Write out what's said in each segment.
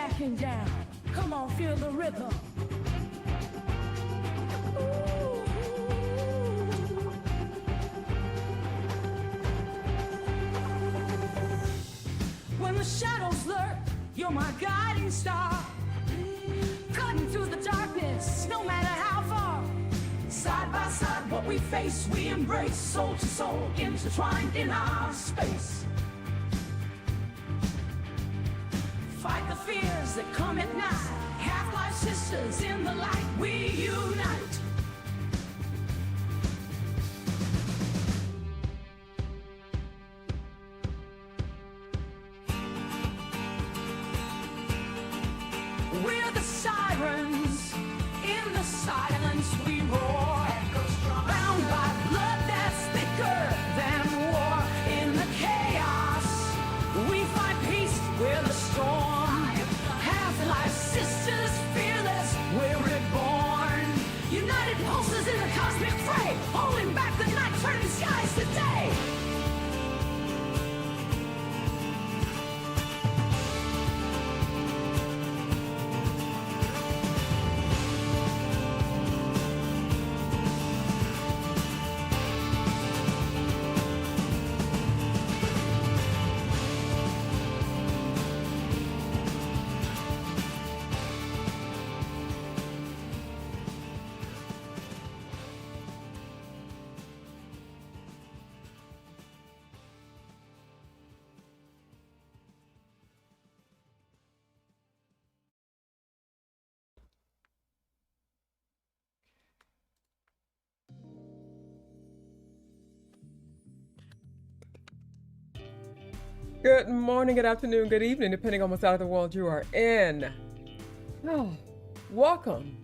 backing down. Come on, feel the rhythm. Ooh. When the shadows lurk, you're my guiding star. Cutting through the darkness, no matter how far. Side by side, what we face, we embrace. Soul to soul, intertwined in our space. Fight the fears that come at night. Half-life sisters in the light, we unite. We're the sirens, in the silence we roar. Bound by blood that's thicker than war. In the chaos, we find peace, we're the storm. Half-life sisters, fearless, we're reborn. United pulses in the cosmic fray, holding back the night, turning skies to day. Good morning, good afternoon, good evening, depending on what side of the world you are in. Oh, welcome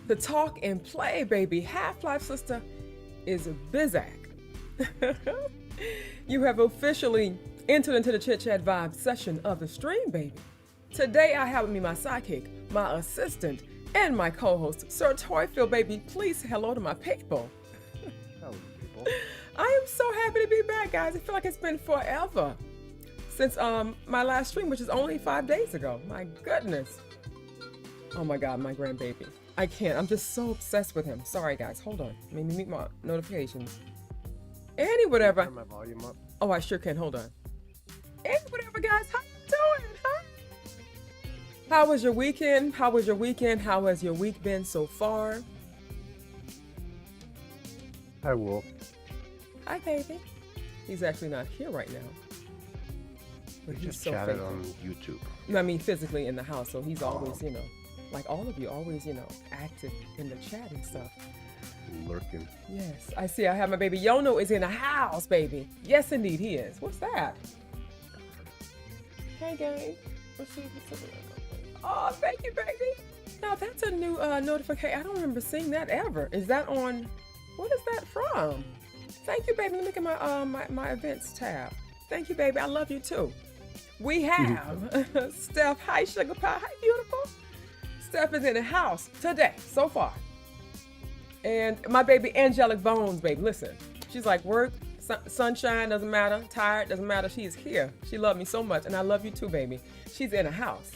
to Talk and Play, baby. HalfLifeSistah is Bizak. You have officially entered into the Chit-Chat Vibe Session of the stream, baby. Today I have with me my sidekick, my assistant, and my co-host, Sir Toyfield, baby. Please say hello to my people. Hello, people. I am so happy to be back, guys. I feel like it's been forever since my last stream, which is only 5 days ago. My goodness. Oh my God, my grandbaby. I can't, I'm just so obsessed with him. Sorry guys, hold on. Let me mute my notifications. Any whatever. Turn my volume up. Oh, I sure can, hold on. Any whatever, guys, how you doing, huh? How was your weekend? How was your weekend? How has your week been so far? Hi, Wolf. Hi, baby. He's actually not here right now. We But just he's so chatted faithful. on YouTube. I mean, physically in the house, so he's always, you know, like all of you, always, you know, active in the chat and stuff. Lurking. Yes, I see. I have my baby Jono is in the house, baby. Yes, indeed, he is. What's that? Hey, gang. Oh, thank you, baby. Now that's a new notification. I don't remember seeing that ever. Is that on? What is that from? Thank you, baby. Let me get my my events tab. Thank you, baby. I love you too. We have Steph. Hi, sugar pie. Hi, beautiful. Steph is in the house today, so far. And my baby, Angelic Bones, baby. Listen, she's like, work, sunshine, doesn't matter. Tired, doesn't matter. She is here. She loved me so much, and I love you too, baby. She's in the house.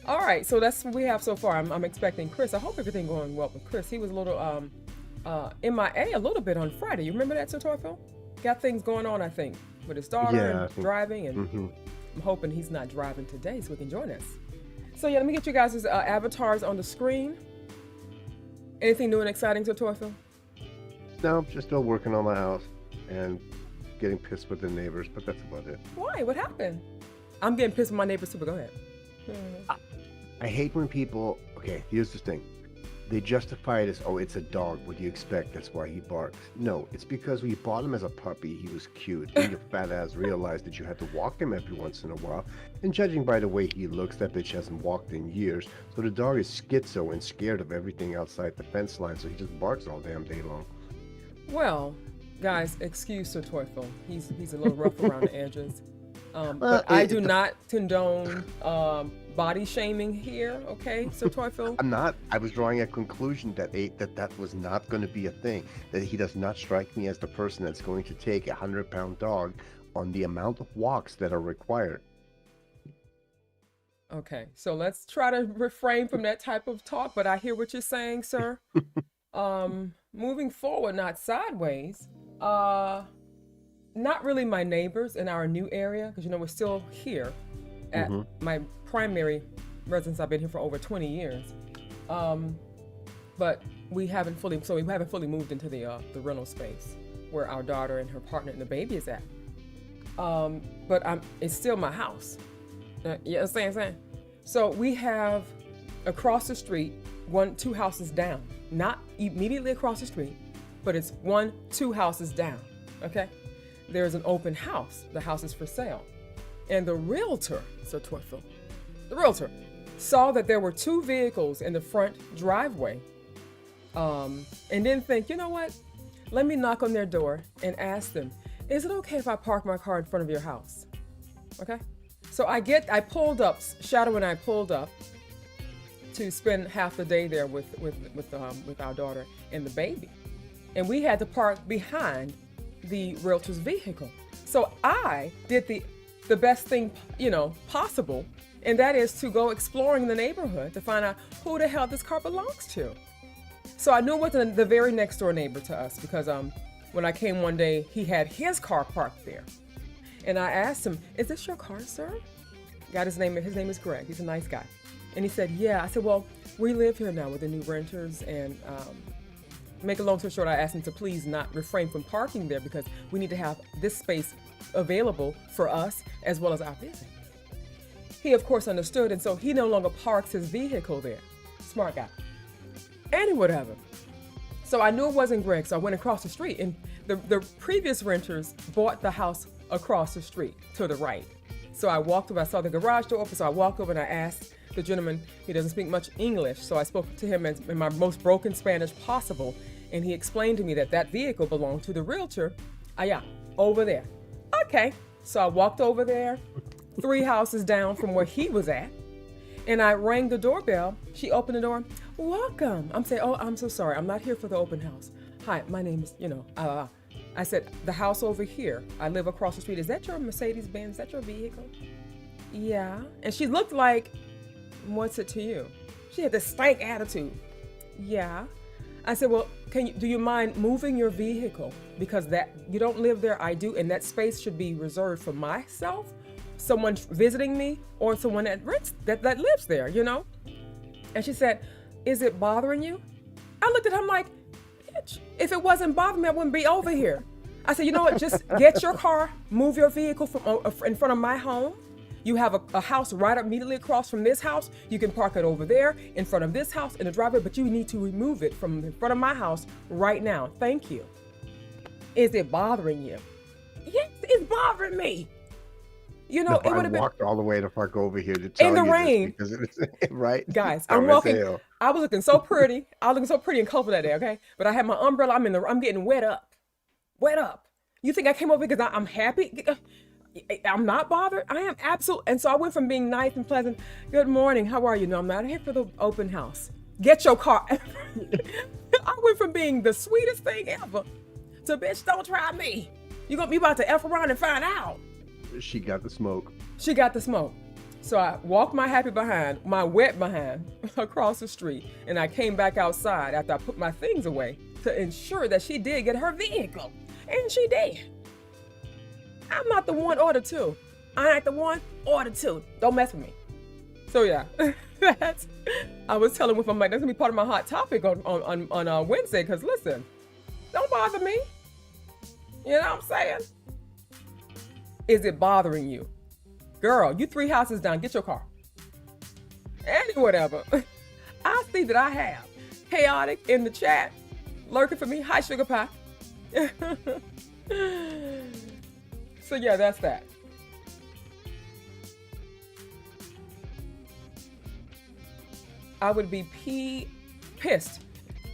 All right, so that's what we have so far. I'm expecting Chris. I hope everything going well with Chris. He was a little MIA a little bit on Friday. You remember that, Sir Torfil? Got things going on, I think, with his daughter and driving, and I'm hoping he's not driving today so he can join us. So yeah, let me get you guys' avatars on the screen. Anything new and exciting, Sir Torfil? No, just still working on my house and getting pissed with the neighbors, but that's about it. Why? What happened? I'm getting pissed with my neighbors too, but go ahead. I hate when people, okay, here's the thing. They justify it as, oh, it's a dog. What do you expect? That's why he barks. No, it's because when you bought him as a puppy, he was cute. And your fat ass realized that you had to walk him every once in a while. And judging by the way he looks, that bitch hasn't walked in years. So the dog is schizo and scared of everything outside the fence line. So he just barks all damn day long. Well, guys, excuse Sir Torfil. He's a little rough around the edges. But I do not condone body shaming here, okay, Sir Torfil? I'm not. I was drawing a conclusion that that was not going to be a thing. That he does not strike me as the person that's going to take a 100-pound dog on the amount of walks that are required. Okay, so let's try to refrain from that type of talk, but I hear what you're saying, sir. Moving forward, not sideways. Not really my neighbors in our new area, because we're still here at my primary residence. I've been here for over 20 years. But we haven't fully moved into the rental space where our daughter and her partner and the baby is at. But it's still my house. You understand what I'm saying? So we have across the street, 2 houses down. Not immediately across the street, but it's 2 houses down, okay? There's an open house. The house is for sale. And the realtor saw that there were 2 vehicles in the front driveway, and didn't think, you know what? Let me knock on their door and ask them, is it okay if I park my car in front of your house? Okay? So I pulled up, Shadow and I pulled up to spend half the day there with our daughter and the baby. And we had to park behind the realtor's vehicle. So I did the best thing, possible, and that is to go exploring the neighborhood to find out who the hell this car belongs to. So I knew it wasn't the very next door neighbor to us, because when I came one day, he had his car parked there. And I asked him, is this your car, sir? His name is Greg. He's a nice guy. And he said, yeah. I said, well, we live here now with the new renters, and make a long story short, I asked him to please not refrain from parking there, because we need to have this space available for us as well as our business. He, of course, understood, and so he no longer parks his vehicle there. Smart guy. And whatever. So I knew it wasn't Greg, so I went across the street, and the previous renters bought the house across the street to the right. So I walked over, I saw the garage door open, so I walked over and I asked the gentleman, he doesn't speak much English, so I spoke to him in my most broken Spanish possible, and he explained to me that vehicle belonged to the realtor, over there. Okay, so I walked over there, 3 houses down from where he was at, and I rang the doorbell. She opened the door. Welcome. I'm saying, oh, I'm so sorry. I'm not here for the open house. Hi, my name is, I said, the house over here. I live across the street. Is that your Mercedes-Benz? Is that your vehicle? Yeah. And she looked like, what's it to you? She had this stank attitude. Yeah. I said, well, do you mind moving your vehicle? Because you don't live there, I do, and that space should be reserved for myself, someone visiting me, or someone that lives there, And she said, is it bothering you? I looked at her, I'm like, bitch, if it wasn't bothering me, I wouldn't be over here. I said, you know what, just get your car, move your vehicle from in front of my home. You have a house right immediately across from this house. You can park it over there in front of this house in the driveway, but you need to remove it from in front of my house right now. Thank you. Is it bothering you? Yes, it's bothering me. It would have been walked all the way to park over here to tell in the you rain, this because it's right. Guys, I'm walking. I was looking so pretty. I was looking so pretty and colorful that day. Okay, but I had my umbrella. I'm getting wet up. You think I came over because I'm happy? I'm not bothered. I am absolute. And so I went from being nice and pleasant. Good morning. How are you? No, I'm not here for the open house. Get your car. I went from being the sweetest thing ever to, bitch, don't try me. You about to F around and find out. She got the smoke. So I walked my wet behind across the street, and I came back outside after I put my things away to ensure that she did get her vehicle. And she did. I'm not the 1 or the 2. I ain't the 1 or the 2. Don't mess with me. So yeah, I was telling with I'm like, that's gonna be part of my hot topic on Wednesday. Cause listen, don't bother me. You know what I'm saying? Is it bothering you? Girl, you 3 houses down, get your car. Whatever. I see that I have Chaotic in the chat, lurking for me. Hi, Sugar Pie. So yeah, that's that. I would be pissed.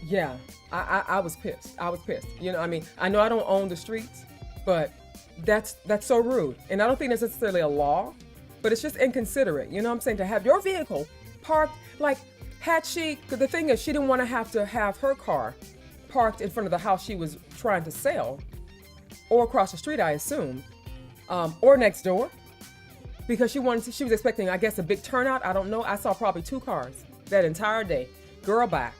Yeah, I was pissed. I know I don't own the streets, but that's so rude. And I don't think that's necessarily a law, but it's just inconsiderate. You know what I'm saying? To have your vehicle parked, like, the thing is, she didn't want to have her car parked in front of the house she was trying to sell, or across the street, I assume, or next door. because she was expecting, I guess, a big turnout. I don't know. I saw probably 2 cars that entire day. Girl, bye.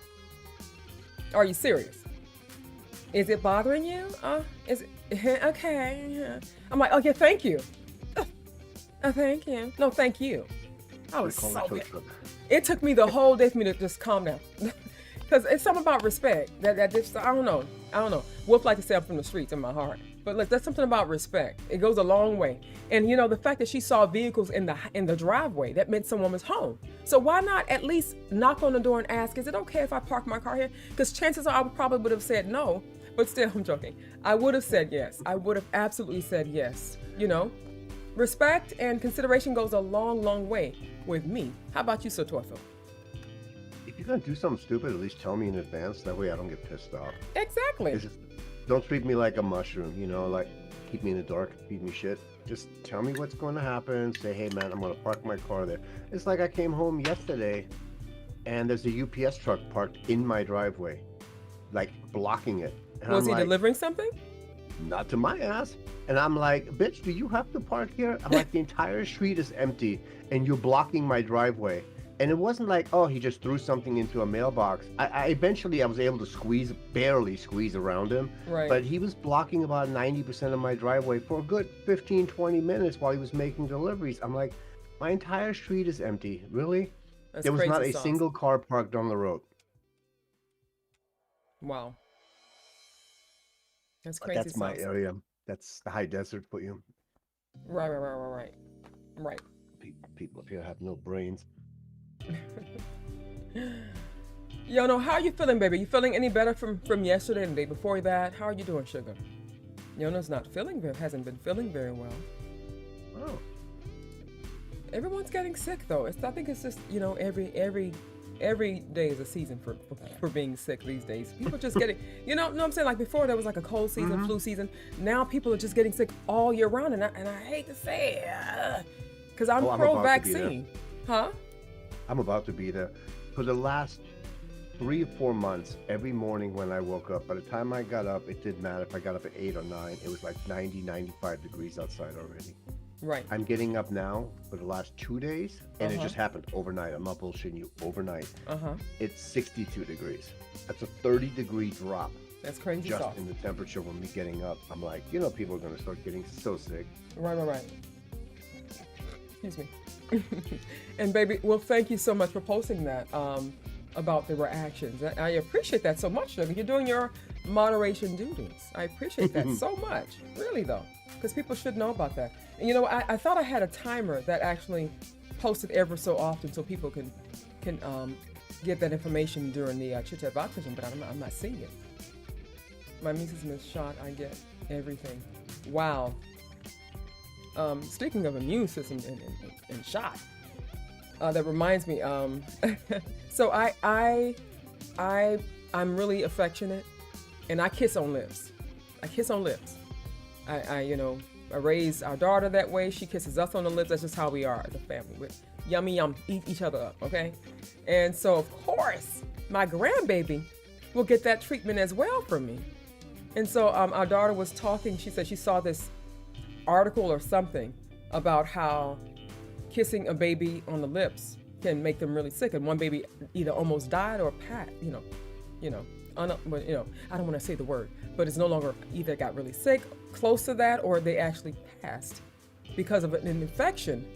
Are you serious? Is it bothering you? Is it okay? Yeah. I'm like, okay, thank you. Thank you. No, thank you. I was so mad. It took me the whole day for me to just calm down. Because it's something about respect that just, I don't know. Wolf like to say I'm from the streets in my heart. But that's something about respect. It goes a long way. And you know, the fact that she saw vehicles in the driveway, that meant someone was home. So why not at least knock on the door and ask, is it okay if I park my car here? Because chances are I probably would have said no, but still, I'm joking. I would have said yes. I would have absolutely said yes. You know, respect and consideration goes a long, long way with me. How about you, Sir Torfil? If you're gonna do something stupid, at least tell me in advance. That way I don't get pissed off. Exactly. Don't treat me like a mushroom, you know, like keep me in the dark, feed me shit. Just tell me what's going to happen. Say, hey man, I'm going to park my car there. It's like I came home yesterday and there's a UPS truck parked in my driveway, like blocking it. And was he delivering something? Not to my ass. And I'm like, bitch, do you have to park here? I'm like, the entire street is empty and you're blocking my driveway. And it wasn't like, oh, he just threw something into a mailbox. I eventually was able to barely squeeze around him. Right. But he was blocking about 90% of my driveway for a good 15, 20 minutes while he was making deliveries. I'm like, my entire street is empty. Really? There was not a single car parked on the road. Wow. That's crazy. That's my area. That's the high desert for you. Right. People up here have no brains. Jono, how are you feeling, baby? You feeling any better from yesterday and the day before that? How are you doing, sugar? Jono's hasn't been feeling very well. Oh. Everyone's getting sick though. I think it's just, you know, every day is a season for being sick these days. People just getting, you know what I'm saying? Like before there was like a cold season, flu season. Now people are just getting sick all year round, and I hate to say it, because I'm pro-vaccine. Huh? I'm about to be there. For the last 3 or 4 months, every morning when I woke up, by the time I got up, it didn't matter if I got up at 8 or 9, it was like 90, 95 degrees outside already. Right. I'm getting up now for the last 2 days, and it just happened overnight. I'm not bullshitting you, overnight. It's 62 degrees. That's a 30-degree drop. That's crazy just sauce. In the temperature when me getting up. I'm like, you know, people are going to start getting so sick. Right. Excuse me. And baby, well, thank you so much for posting that about the reactions. I appreciate that so much, sugar. You're doing your moderation duties. I appreciate that so much, really though, because people should know about that. And you know, I thought I had a timer that actually posted ever so often so people can get that information during the Chit-Chat Vibe Session, but I'm not seeing it. My immune system is shot. I get everything. Wow. Speaking of immune system and shot, that reminds me. So I'm really affectionate, and I kiss on lips. I raised our daughter that way. She kisses us on the lips. That's just how we are as a family. We're yummy, eat each other up, okay? And so of course, my grandbaby will get that treatment as well from me. And so our daughter was talking. She said she saw this article or something about how kissing a baby on the lips can make them really sick, and one baby either almost died or passed. I don't want to say the word, but it's no longer either got really sick, close to that, or they actually passed because of an infection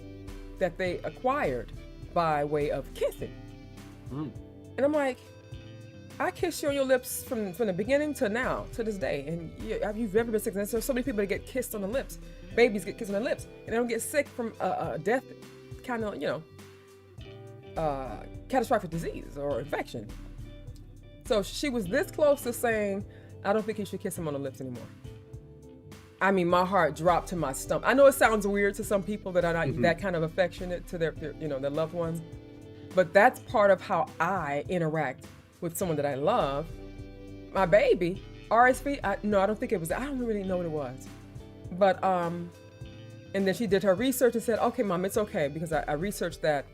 that they acquired by way of kissing. And I'm like, I kiss you on your lips from the beginning to now, to this day. And you've ever been sick? And there's so many people that get kissed on the lips. Babies get kissed on the lips, and they don't get sick from a death, kind of, catastrophic disease or infection. So she was this close to saying, I don't think you should kiss him on the lips anymore. I mean, my heart dropped to my stomach. I know it sounds weird to some people that are not that kind of affectionate to their loved ones, but that's part of how I interact with someone that I love. My baby, RSV, I don't think it was, I don't really know what it was. But, and then she did her research and said, okay, Mom, it's okay, because I researched that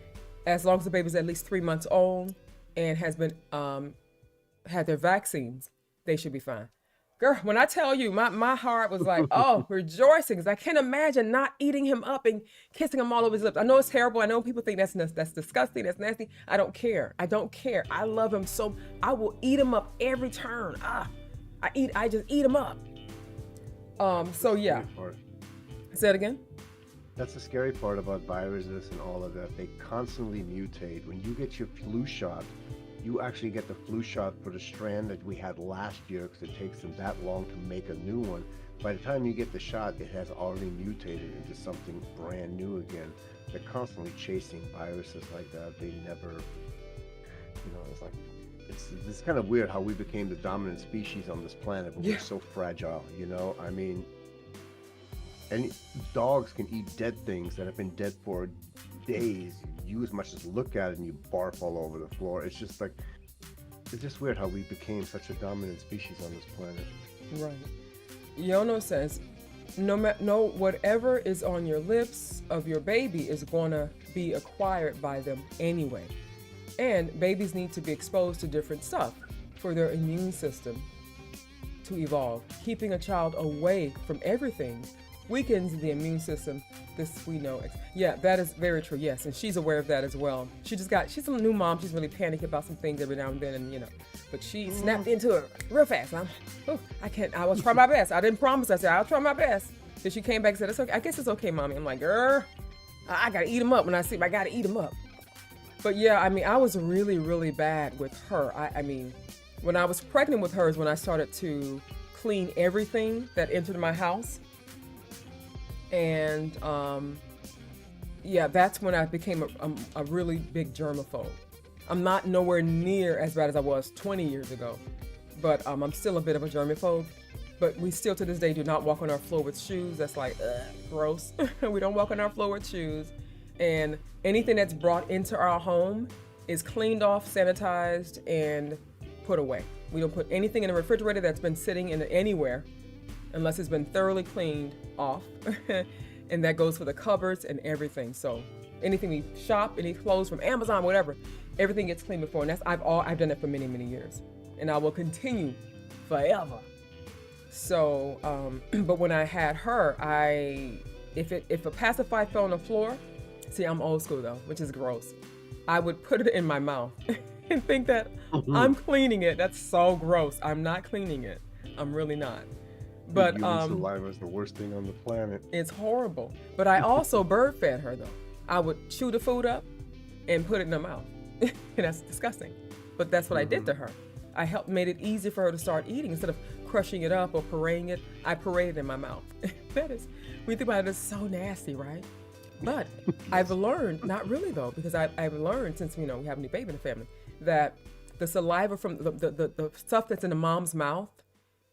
as long as the baby's at least 3 months old and has been, had their vaccines, they should be fine. Girl, when I tell you, my heart was like, oh, rejoicing, because I can't imagine not eating him up and kissing him all over his lips. I know it's terrible. I know people think that's disgusting, that's nasty. I don't care. I don't care. I love him so. I will eat him up every turn. I just eat him up. So yeah. Say it again. That's the scary part about viruses and all of that. They constantly mutate. When you get your flu shot, you actually get the flu shot for the strand that we had last year because it takes them that long to make a new one. By the time you get the shot, it has already mutated into something brand new again. They're constantly chasing viruses like that. They never, it's like, it's kind of weird how we became the dominant species on this planet, but we're so fragile, I mean, and dogs can eat dead things that have been dead for days. You as much as look at it and you barf all over the floor. It's just weird how we became such a dominant species on this planet. Right. Jono says, no, whatever is on your lips of your baby is gonna be acquired by them anyway. And babies need to be exposed to different stuff for their immune system to evolve. Keeping a child away from everything weakens the immune system. This we know. Yeah, that is very true. Yes, and she's aware of that as well. She's a new mom. She's really panicky about some things every now and then, and but she snapped into it real fast. I will try my best. I didn't promise. I said I'll try my best. Then she came back and said, "It's okay. I guess it's okay, mommy." I'm like, girl, I gotta eat him up. When I see him, I gotta eat him up. But yeah, I mean, I was really, really bad with her. I mean, when I was pregnant with her is when I started to clean everything that entered my house. And yeah, that's when I became a really big germaphobe. I'm not nowhere near as bad as I was 20 years ago, but I'm still a bit of a germaphobe. But we still to this day do not walk on our floor with shoes. That's like, gross. We don't walk on our floor with shoes. And anything that's brought into our home is cleaned off, sanitized, and put away. We don't put anything in the refrigerator that's been sitting in anywhere unless it's been thoroughly cleaned off. And that goes for the cupboards and everything. So anything we shop, any clothes from Amazon, whatever, everything gets cleaned before. And that's I've done it for many, many years. And I will continue forever. So, but when I had her, if a pacifier fell on the floor, see, I'm old school though, which is gross. I would put it in my mouth and think that I'm cleaning it. That's so gross. I'm not cleaning it. I'm really not. But saliva is the worst thing on the planet. It's horrible. But I also bird fed her though. I would chew the food up and put it in her mouth. And that's disgusting. But that's what I did to her. I made it easy for her to start eating instead of crushing it up or pureeing it. I pureed it in my mouth. That is, when you think about it, it's so nasty, right? But I've learned, not really though, because I've learned since we have a new baby in the family, that the saliva from the stuff that's in the mom's mouth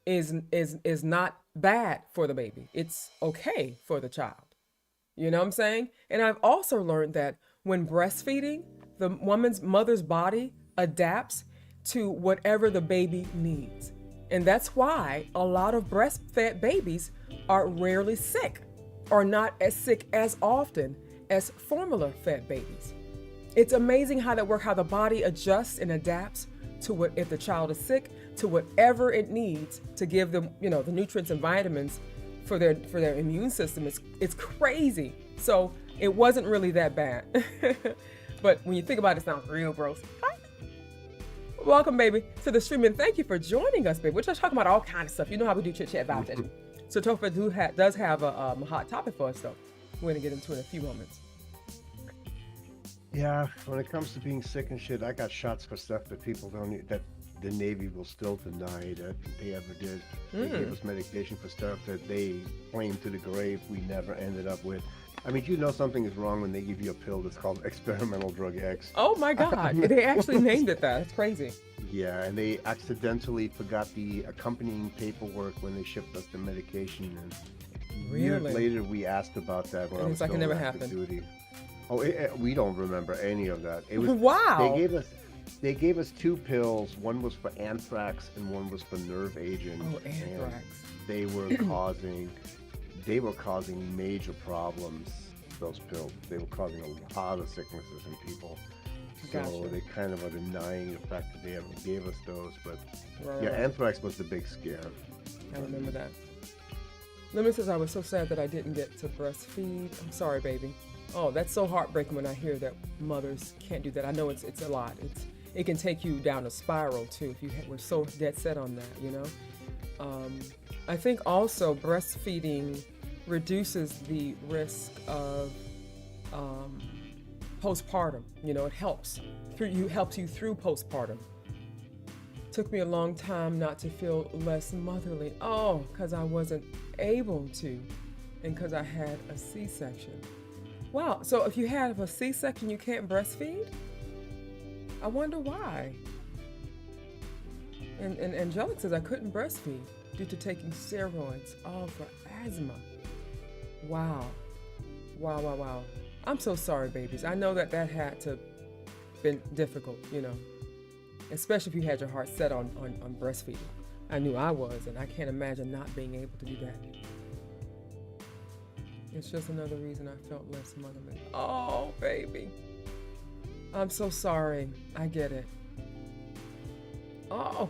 is not bad for the baby. It's okay for the child. You know what I'm saying? And I've also learned that when breastfeeding, the mother's body adapts to whatever the baby needs. And that's why a lot of breastfed babies are rarely sick or not as sick as often as formula-fed babies. It's amazing how the body adjusts and adapts to if the child is sick, to whatever it needs to give them, the nutrients and vitamins for their immune system. It's crazy. So it wasn't really that bad. But when you think about it, it sounds real gross. Hi. Welcome, baby, to the stream, and thank you for joining us, baby. We're just talking about all kinds of stuff. You know how we do Chit-Chat Vibe Session. So Topher does have a hot topic for us, though. We're going to get into it in a few moments. Yeah, when it comes to being sick and shit, I got shots for stuff that people don't that the Navy will still deny that they ever did. They gave us medication for stuff that they claimed to the grave we never ended up with. I mean, you know something is wrong when they give you a pill that's called experimental drug X. Oh my God, they actually named it that. It's crazy. Yeah, and they accidentally forgot the accompanying paperwork when they shipped us the medication. And years later, we asked about that when I was like it never happened. Duty. Oh, we don't remember any of that. It was wow. They gave us two pills. One was for anthrax and one was for nerve agent. Oh, anthrax. They were causing major problems. Those pills. They were causing a lot of sicknesses in people. So Gotcha. they kind of are denying the fact that they ever gave us those. But Right, yeah, right. anthrax was the big scare. I remember that. Lemon says, I was so sad that I didn't get to breastfeed. I'm sorry, baby. Oh, that's so heartbreaking when I hear that mothers can't do that. I know it's a lot. It can take you down a spiral too if you were so dead set on that, you know. I think also breastfeeding reduces the risk of postpartum. You know, it helps you through postpartum. Took me a long time not to feel less motherly. Oh, because I wasn't able to, and because I had a C-section. Wow, so if you have a C-section, you can't breastfeed? I wonder why. And Angelic says I couldn't breastfeed due to taking steroids, all for asthma. Wow. Wow, wow, wow. I'm so sorry, babies. I know that had to been difficult, you know, especially if you had your heart set on breastfeeding. I knew I was, and I can't imagine not being able to do that. It's just another reason I felt less motherly. Oh, baby. I'm so sorry. I get it. Oh,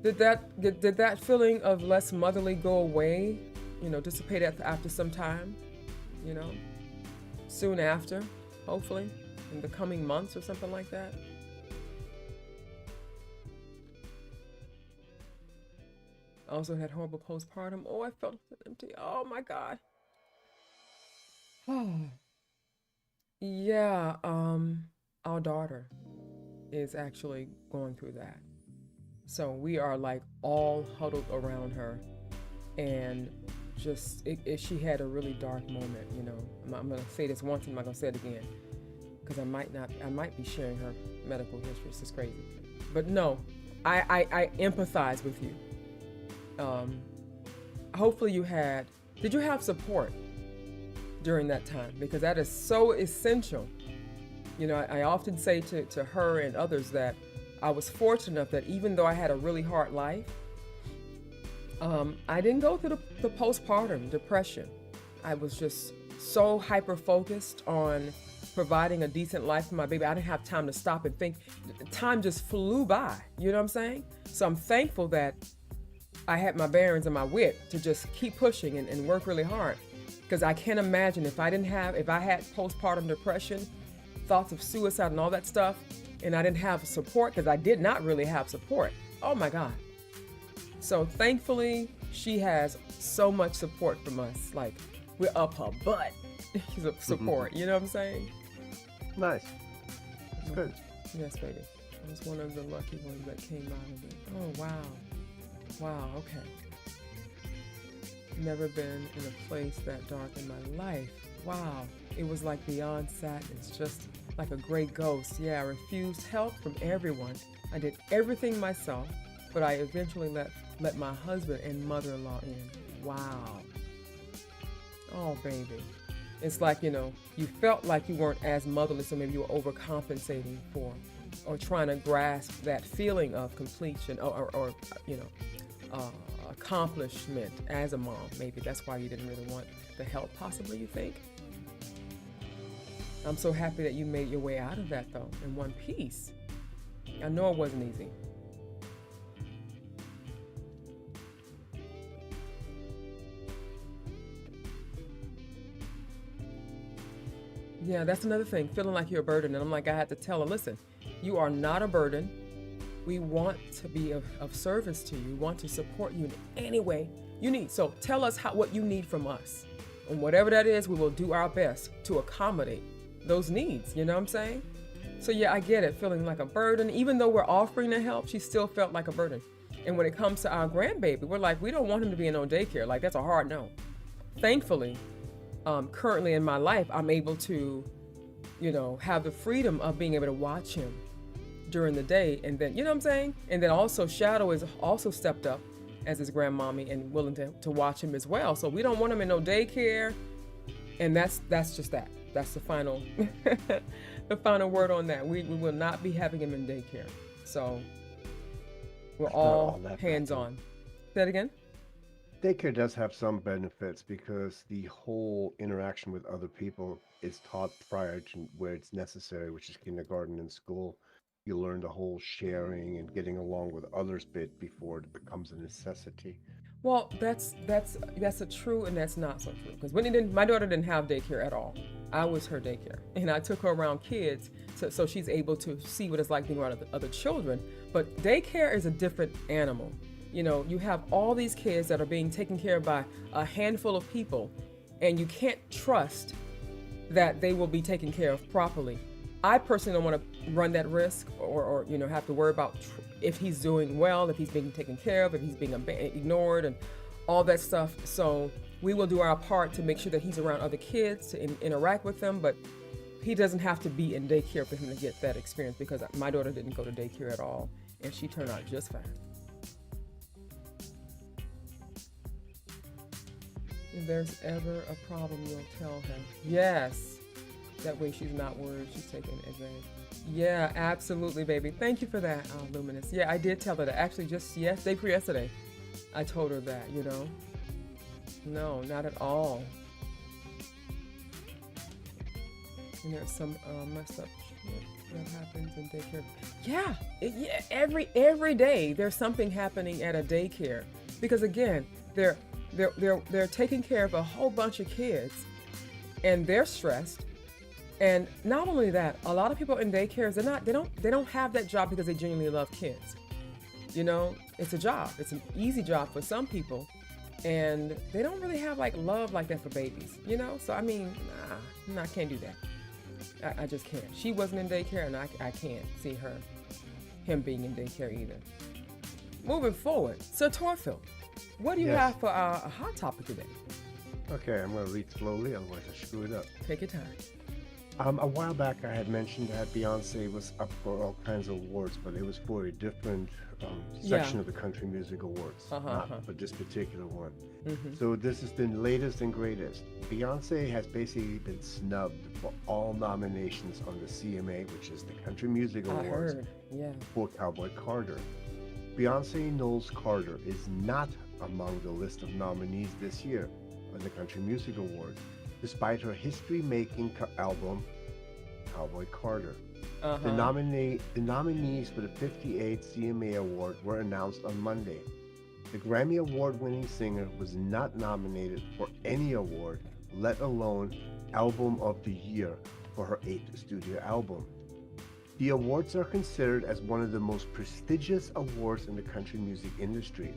did that feeling of less motherly go away? You know, dissipate after some time? You know, soon after, hopefully, in the coming months or something like that. I also had horrible postpartum. Oh, I felt empty. Oh my God. Oh. Yeah, our daughter is actually going through that. So we are like all huddled around her, and just she had a really dark moment, you know. I'm gonna say this once, I'm not gonna say it again, because I might be sharing her medical history. This is crazy, but no, I empathize with you. Hopefully did you have support during that time? Because that is so essential. You know, I often say to her and others that I was fortunate enough that even though I had a really hard life, I didn't go through the postpartum depression. I was just so hyper-focused on providing a decent life for my baby. I didn't have time to stop and think. Time just flew by, you know what I'm saying? So I'm thankful that I had my bearings and my wit to just keep pushing and work really hard. Because I can't imagine if I had postpartum depression, thoughts of suicide and all that stuff, and I didn't have support, because I did not really have support. Oh my God. So thankfully, she has so much support from us. Like, we're up her butt support, you know what I'm saying? Nice. That's good. Yes, baby. I was one of the lucky ones that came out of it. Oh, wow. Wow, okay. Never been in a place that dark in my life. Wow. It was like beyond sadness, just like a gray ghost. Yeah, I refused help from everyone. I did everything myself, but I eventually let my husband and mother-in-law in. Wow. Oh, baby. It's like, you know, you felt like you weren't as motherly, so maybe you were overcompensating for, or trying to grasp that feeling of completion or you know, accomplishment as a mom. Maybe that's why you didn't really want the help, possibly, you think? I'm so happy that you made your way out of that, though, in one piece. I know it wasn't easy. Yeah, that's another thing, feeling like you're a burden. And I'm like, I had to tell her, listen, you are not a burden. We want to be of service to you. We want to support you in any way you need. So tell us what you need from us. And whatever that is, we will do our best to accommodate those needs. You know what I'm saying? So yeah, I get it, feeling like a burden. Even though we're offering to help, she still felt like a burden. And when it comes to our grandbaby, we're like, we don't want him to be in no daycare. Like, that's a hard no. Thankfully, currently in my life, I'm able to, you know, have the freedom of being able to watch him during the day. And then, you know what I'm saying? And then also Shadow is also stepped up as his grandmommy and willing to watch him as well. So we don't want him in no daycare. And that's just that. That's the final the final word on that. We will not be having him in daycare. So we're all hands-on. Say that again? Daycare does have some benefits because the whole interaction with other people is taught prior to where it's necessary, which is kindergarten and school. You learn the whole sharing and getting along with others bit before it becomes a necessity. Well, that's a true and that's not so true. Because my daughter didn't have daycare at all. I was her daycare, and I took her around kids so she's able to see what it's like being around other children. But daycare is a different animal. You know, you have all these kids that are being taken care of by a handful of people, and you can't trust that they will be taken care of properly. I personally don't want to run that risk or have to worry about if he's doing well, if he's being taken care of, if he's being ignored and all that stuff. So we will do our part to make sure that he's around other kids, to interact with them, but he doesn't have to be in daycare for him to get that experience, because my daughter didn't go to daycare at all, and she turned out just fine. If there's ever a problem, you'll tell him. Yes. That way she's not worried she's taking advantage. Yeah, absolutely, baby. Thank you for that, Luminous. Yeah, I did tell her that. Actually, just day before yesterday, I told her that, No, not at all. And there's some messed up shit that happens in daycare. Yeah, every day there's something happening at a daycare. Because again, they're taking care of a whole bunch of kids, and they're stressed. And not only that, a lot of people in daycares, they don't have that job because they genuinely love kids. It's a job. It's an easy job for some people, and they don't really have love like that for babies. So I mean, I can't do that. I just can't. She wasn't in daycare, and I can't see him being in daycare either. Moving forward, so Torfil, what do you have for a hot topic today? Okay, I'm going to read slowly, otherwise I screw it up. Take your time. A while back, I had mentioned that Beyonce was up for all kinds of awards, but it was for a different section of the Country Music Awards, not for this particular one. Mm-hmm. So this is the latest and greatest. Beyonce has basically been snubbed for all nominations on the CMA, which is the Country Music Awards, for Cowboy Carter. Beyonce Knowles Carter is not among the list of nominees this year on the Country Music Awards, despite her history-making album, Cowboy Carter. The nominees for the 58th CMA Award were announced on Monday. The Grammy Award-winning singer was not nominated for any award, let alone Album of the Year for her 8th studio album. The awards are considered as one of the most prestigious awards in the country music industry,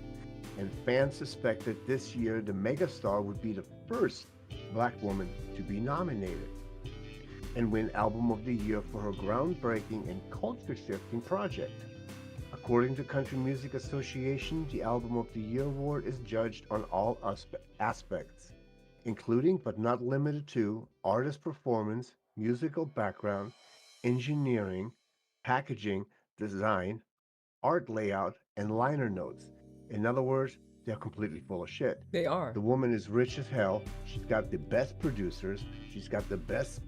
and fans suspect that this year the megastar would be the first Black woman to be nominated and win Album of the Year for her groundbreaking and culture-shifting project. According to Country Music Association, the Album of the Year award is judged on all aspects, including but not limited to artist performance, musical background, engineering, packaging, design, art layout, and liner notes. In other words, they're completely full of shit. They are. The woman is rich as hell. She's got the best producers. She's got the best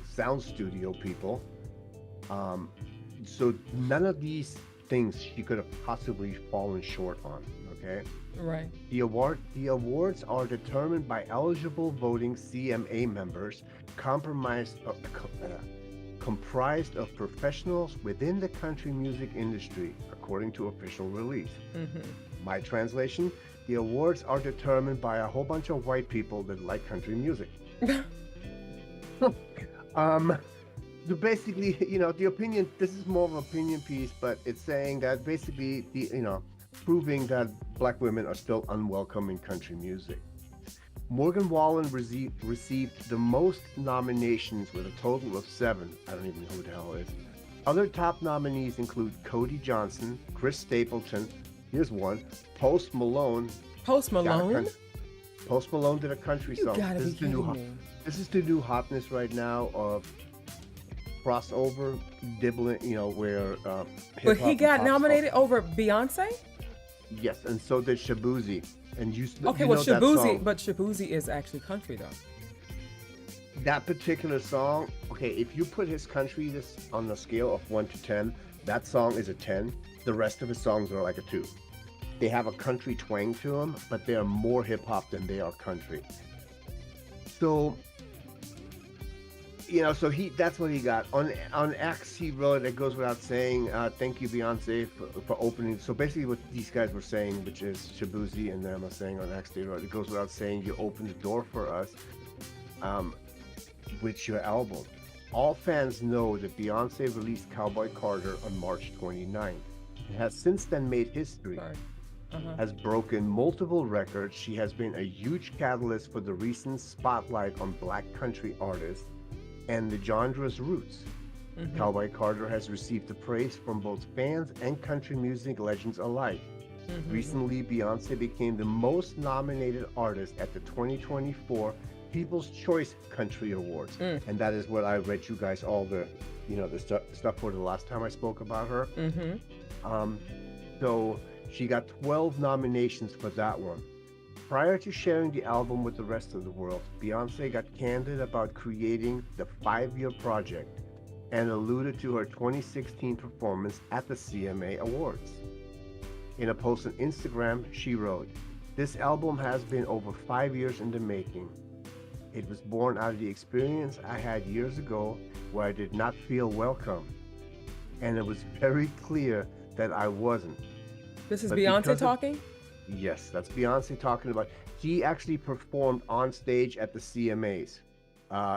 sound studio people. So none of these things she could have possibly fallen short on. Okay. Right. The awards are determined by eligible voting CMA members, comprised of professionals within the country music industry, according to official release. Mm-hmm. My translation: the awards are determined by a whole bunch of white people that like country music. Basically, the opinion, this is more of an opinion piece, but it's saying that basically, proving that Black women are still unwelcome in country music. Morgan Wallen received the most nominations with a total of 7. I don't even know who the hell it is. Other top nominees include Cody Johnson, Chris Stapleton, here's one, Post Malone. Post Malone? Post Malone did a country song. This is the new hotness right now of crossover, dibbling, where but he got nominated over Beyonce? Yes, and so did Shabuzi. And Shabuzi is actually country though. That particular song, okay, if you put his country on the scale of 1 to 10, that song is a 10. The rest of his songs are like a 2. They have a country twang to them, but they are more hip hop than they are country. So So that's what he got on X. He wrote, it goes without saying, thank you Beyonce for opening. So basically, what these guys were saying, which is Shabuzi and them are saying on X, they wrote, it goes without saying, you opened the door for us, um, with your album. All fans know that Beyonce released Cowboy Carter on March 29th. It has since then made history. Sorry. Uh-huh. Has broken multiple records. She has been a huge catalyst for the recent spotlight on black country artists and the genre's roots. Cowboy Carter has received the praise from both fans and country music legends alike. Recently, Beyonce became the most nominated artist at the 2024 People's Choice Country Awards. And that is what I read you guys all the stuff for the last time I spoke about her. So she got 12 nominations for that one. Prior to sharing the album with the rest of the world, Beyonce got candid about creating the 5-year project and alluded to her 2016 performance at the CMA Awards. In a post on Instagram, she wrote, "This album has been over 5 years in the making. It was born out of the experience I had years ago where I did not feel welcome. And it was very clear that I wasn't." This is But Beyonce because of- talking? Yes, that's Beyonce talking about. She actually performed on stage at the CMAs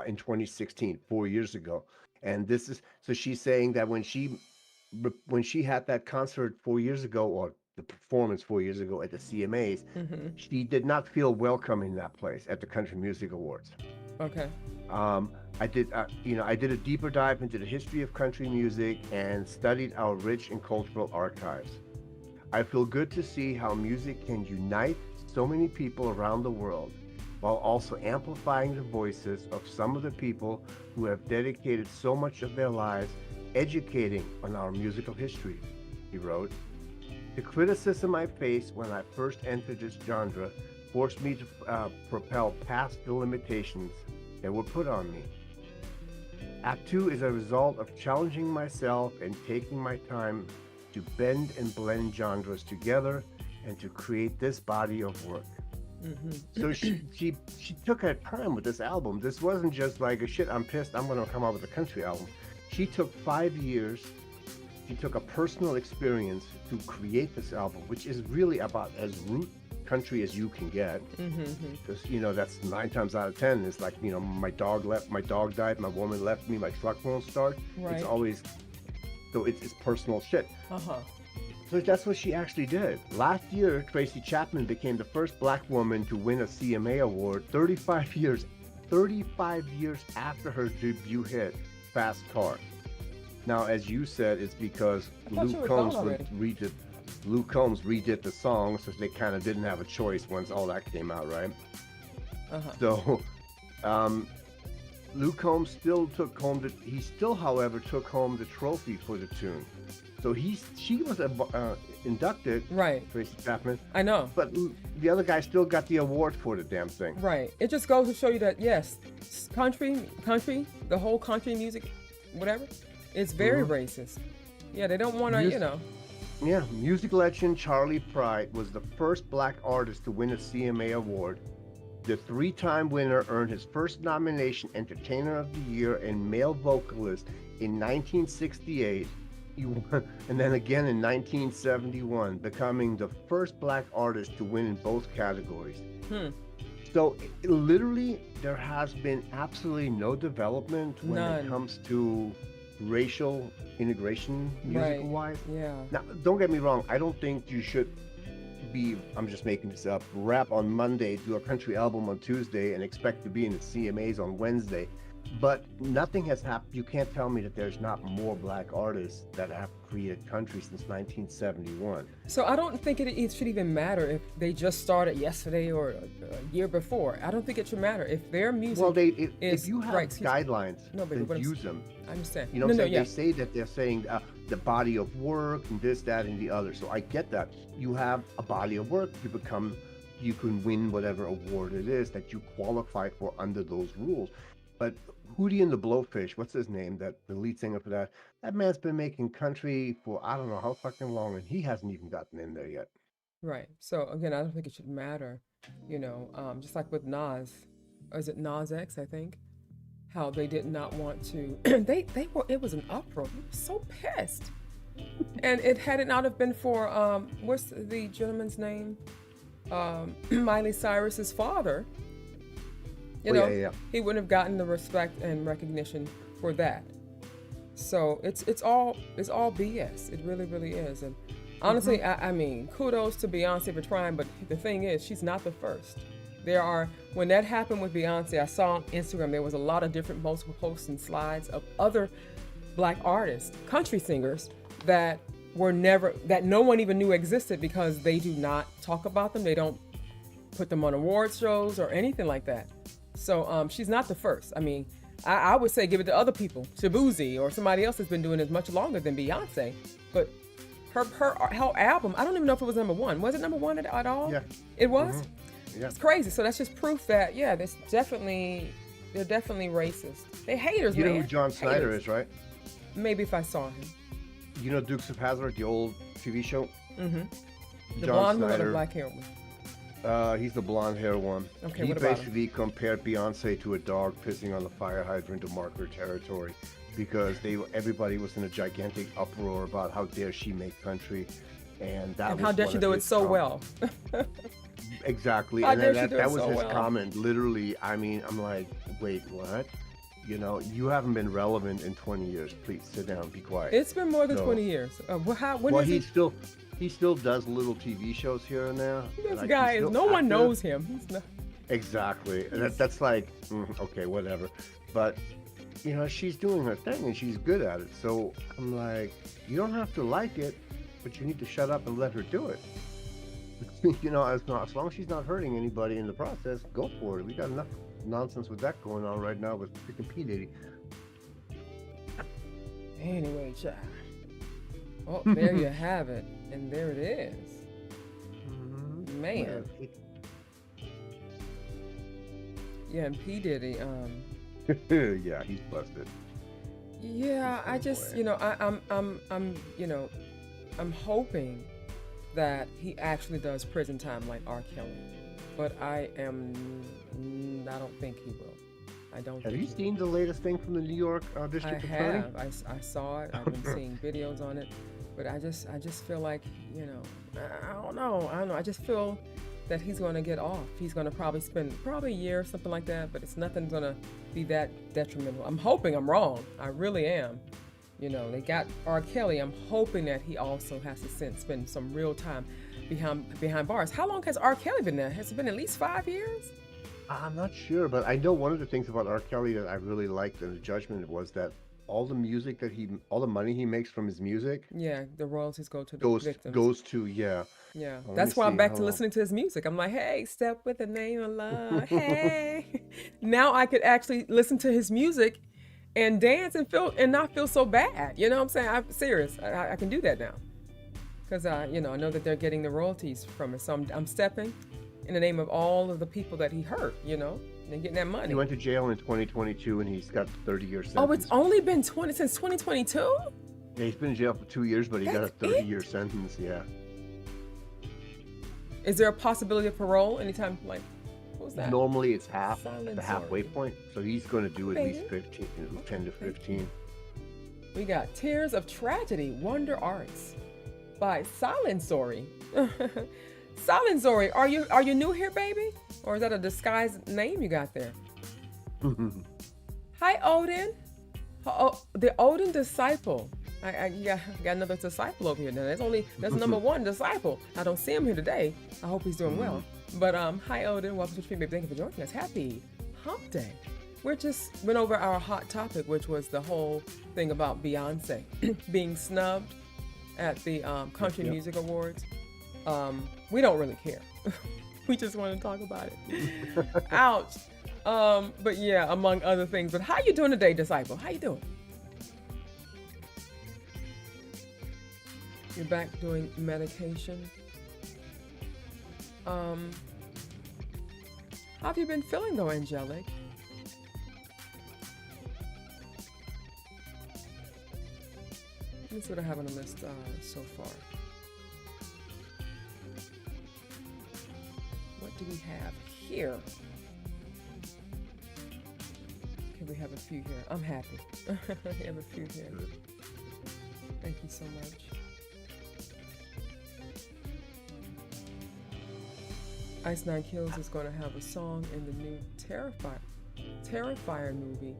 in 2016, 4 years ago. And this is so she's saying that when she had that concert 4 years ago, or the performance 4 years ago at the CMAs, she did not feel welcome in that place at the Country Music Awards. Okay. I did a deeper dive into the history of country music and studied our rich and cultural archives. I feel good to see how music can unite so many people around the world while also amplifying the voices of some of the people who have dedicated so much of their lives educating on our musical history, he wrote. The criticism I faced when I first entered this genre forced me to propel past the limitations that were put on me. Act 2 is a result of challenging myself and taking my time to bend and blend genres together and to create this body of work. So she took her time with this album. This wasn't just like, shit, I'm pissed, I'm gonna come out with a country album. She took 5 years. She took a personal experience to create this album, which is really about as root country as you can get. Because that's 9 times out of 10. It's like, my dog died, my woman left me, my truck won't start. Right. It's always, so it's personal shit. So that's what she actually did. Last year, Tracy Chapman became the first black woman to win a CMA award 35 years after her debut hit, Fast Car. Now, as you said, it's because Luke Combs redid the song, so they kind of didn't have a choice once all that came out, right? So, Luke Combs however, took home the trophy for the tune. So she was inducted, Right. Tracy Chapman, I know. but the other guy still got the award for the damn thing. Right. It just goes to show you that, yes, country, the whole country music, whatever, it's very racist. Yeah, they don't want to, Yeah, music legend Charlie Pride was the first black artist to win a CMA award. The 3-time winner earned his first nomination, Entertainer of the Year and Male Vocalist, in 1968. And then again in 1971, becoming the first black artist to win in both categories. So literally, there has been absolutely no development when it comes to racial integration, music-wise. Yeah. Now, don't get me wrong. I don't think you should I'm just making this up, rap on Monday, do a country album on Tuesday, and expect to be in the CMAs on Wednesday. But nothing has happened. You can't tell me that there's not more black artists that have created country since 1971. So I don't think it should even matter if they just started yesterday or a year before. I don't think it should matter if their music if you have guidelines, then use them. I understand. You know what I'm saying? They say that they're saying the body of work and this, that, and the other. So I get that. You have a body of work. You can win whatever award it is that you qualify for under those rules. But Hootie and the Blowfish, what's his name? The lead singer for that. That man's been making country for I don't know how fucking long, and he hasn't even gotten in there yet. Right. So again, I don't think it should matter. Just like with Nas, or is it Nas X? I think. how they did not want to. They were. It was an uproar. He was so pissed, and had it not have been for what's the gentleman's name? Miley Cyrus's father. You know, yeah. he wouldn't have gotten the respect and recognition for that. So it's all BS. It really, really is. And honestly, I mean, kudos to Beyonce for trying, but the thing is, she's not the first. When that happened with Beyonce, I saw on Instagram, there was a lot of different multiple posts and slides of other Black artists, country singers, that no one even knew existed because they do not talk about them. They don't put them on awards shows or anything like that. So she's not the first. I mean, I would say give it to other people, Shabuzi or somebody else has been doing it much longer than Beyonce. But her album, I don't even know if it was number one. Was it number one at all? Yeah. It was? Mm-hmm. Yeah. It's crazy. So that's just proof that, yeah, they're definitely racist. They haters, You man. know who John Snyder Haters. is, right? Maybe if I saw him. You know Dukes of Hazzard, the old TV show? Mm-hmm. The John blonde one or the Snyder. black hair one? He's the blonde hair one. Okay, he what about him? basically compared Beyonce to a dog pissing on the fire hydrant to mark her territory because everybody was in a gigantic uproar about how dare she make country, and how dare she do it so well? Exactly, How and dare then she do that it was so his well? comment. Literally, I mean, I'm like, wait, what? You know, you haven't been relevant in 20 years. Please sit down, be quiet. It's been more than So- 20 years. When well, is he still does little TV shows here and there. This Like, guy he's is, still no one active. knows him. He's not. Exactly. And that's like, okay, whatever. But, you know, she's doing her thing and she's good at it. So I'm like, you don't have to like it, but you need to shut up and let her do it. You know, as long as she's not hurting anybody in the process, go for it. We got enough nonsense with that going on right now with freaking P. Diddy. Anyway, child. Oh, there you have it. And there it is. Man. Yeah, and P. Diddy, Yeah, he's busted. yeah, I just, you know, I'm hoping that he actually does prison time like R. Kelly. But I don't think he will. I don't Have think you he seen the latest thing from the New York District I Attorney? have. I saw it. I've been seeing videos on it, but I just feel like, you know, I don't know. I just feel that he's going to get off. He's going to probably spend a year or something like that, but nothing's going to be that detrimental. I'm hoping I'm wrong. I really am. You know, they got R. Kelly. I'm hoping that he also has to spend some real time behind bars. How long has R. Kelly been there? Has it been at least 5 years? I'm not sure, but I know one of the things about R. Kelly that I really liked in the judgment was that all the money he makes from his music Yeah, the royalties go to the victims. goes to Yeah, let that's me why I'm see, back hold to on. listening to his music. I'm like, hey, step with the name of love. Hey, now I could actually listen to his music and dance and not feel so bad. You know what I'm saying? I'm serious. I can do that now because I know that they're getting the royalties from it. So I'm stepping in the name of all of the people that he hurt. You know, and getting that money. He went to jail in 2022 and he's got 30-year sentence. Oh, it's only been since 2022. Yeah, he's been in jail for 2 years, but he got a That's 30-year sentence. Yeah. Is there a possibility of parole anytime? Like, what was that? Normally it's half, Silent the halfway Sorry. point. So he's going to do at Baby. least 15, 10 to 15. We got Tears of Tragedy, Wonder Arts by Silent Sorry. Silent Sorry, are you new here, baby? Or is that a disguised name you got there? Hi, Odin. The Odin disciple. I got another disciple over here now. That's number one disciple. I don't see him here today. I hope he's doing well. But hi, Odin. Welcome to Trippin, baby. Thank you for joining us. Happy Hump Day. We just went over our hot topic, which was the whole thing about Beyonce being snubbed at the Country Music Awards. We don't really care. We just want to talk about it. Ouch. But yeah, among other things. But how you doing today, disciple? How you doing? You're back doing medication. How have you been feeling though, Angelic? Let's see what I have on the list so far. What do we have here? Okay, We have a few here. I'm happy. We have a few here. Good. Thank you so much. Ice Nine Kills is going to have a song in the new Terrifier movie.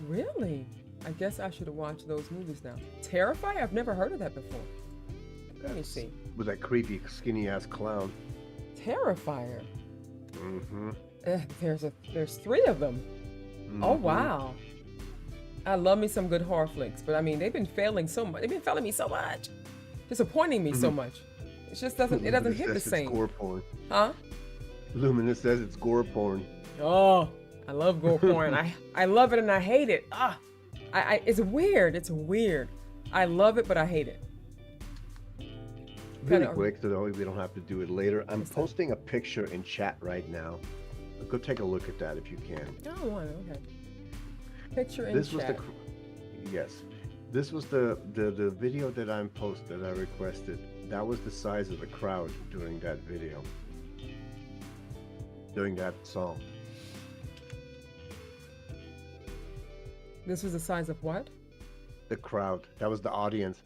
Really? I guess I should have watched those movies now. Terrifier? I've never heard of that before. Let me see. With that creepy, skinny-ass clown. Terrifier. Mm-hmm. There's 3 of them. Mm-hmm. Oh wow. I love me some good horror flicks, but I mean they've been failing so much. They've been failing me so much. Disappointing me so much. It just doesn't hit the same. It's gore porn. Huh? Luminous says it's gore porn. Oh, I love gore porn. I love it and I hate it. It's weird. It's weird. I love it, but I hate it. Really quick, so that we don't have to do it later. I'm posting a picture in chat right now. Go take a look at that if you can. Oh, okay. Picture in This chat. was yes. This was the video that I posted. I requested. That was the size of the crowd during that video. During that song. This was the size of what? The crowd. That was the audience.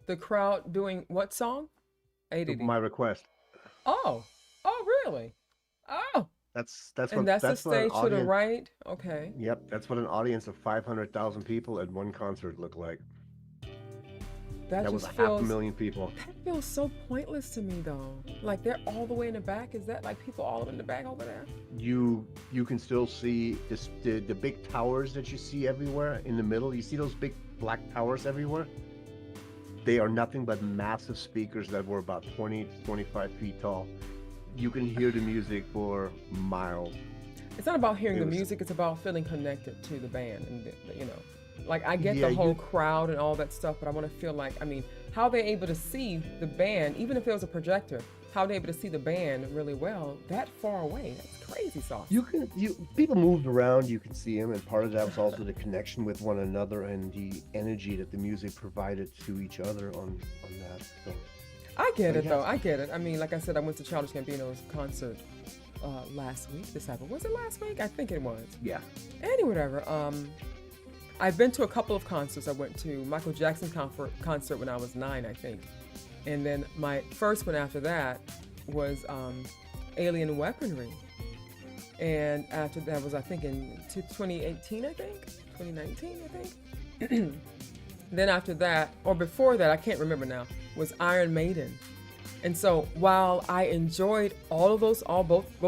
The crowd doing what song? ADD. My request. Oh really? Oh. That's And what that's the what an stage to the audience- right? Okay. Yep, that's what an audience of 500,000 people at one concert looked like. That was just half a feels, million people. that feels so pointless to me though. Like they're all the way in the back. Is that like people all in the back over there? You can still see the big towers that you see everywhere in the middle. You see those big black towers everywhere? They are nothing but massive speakers that were about 20, 25 feet tall. You can hear the music for miles. It's not about hearing It the was- music. It's about feeling connected to the band and you know. Like I get Yeah, the whole crowd and all that stuff, but I want to feel like, I mean, how they're able to see the band, even if it was a projector, how they're able to see the band really well that far away. That's crazy sauce. People moved around, you could see them, and part of that was also the connection with one another and the energy that the music provided to each other on that. So I get But it though. yes. I get it. I mean, like I said, I went to Childish Gambino's concert last week. This happened. Was it last week? I think it was. yeah. Anyway, whatever. I've been to a couple of concerts. I went to Michael Jackson's concert when I was 9, I think. And then my first one after that was Alien Weaponry. And after that was, I think, in 2018, I think? 2019, I think? Then after that, or before that, I can't remember now, was Iron Maiden. And so while I enjoyed both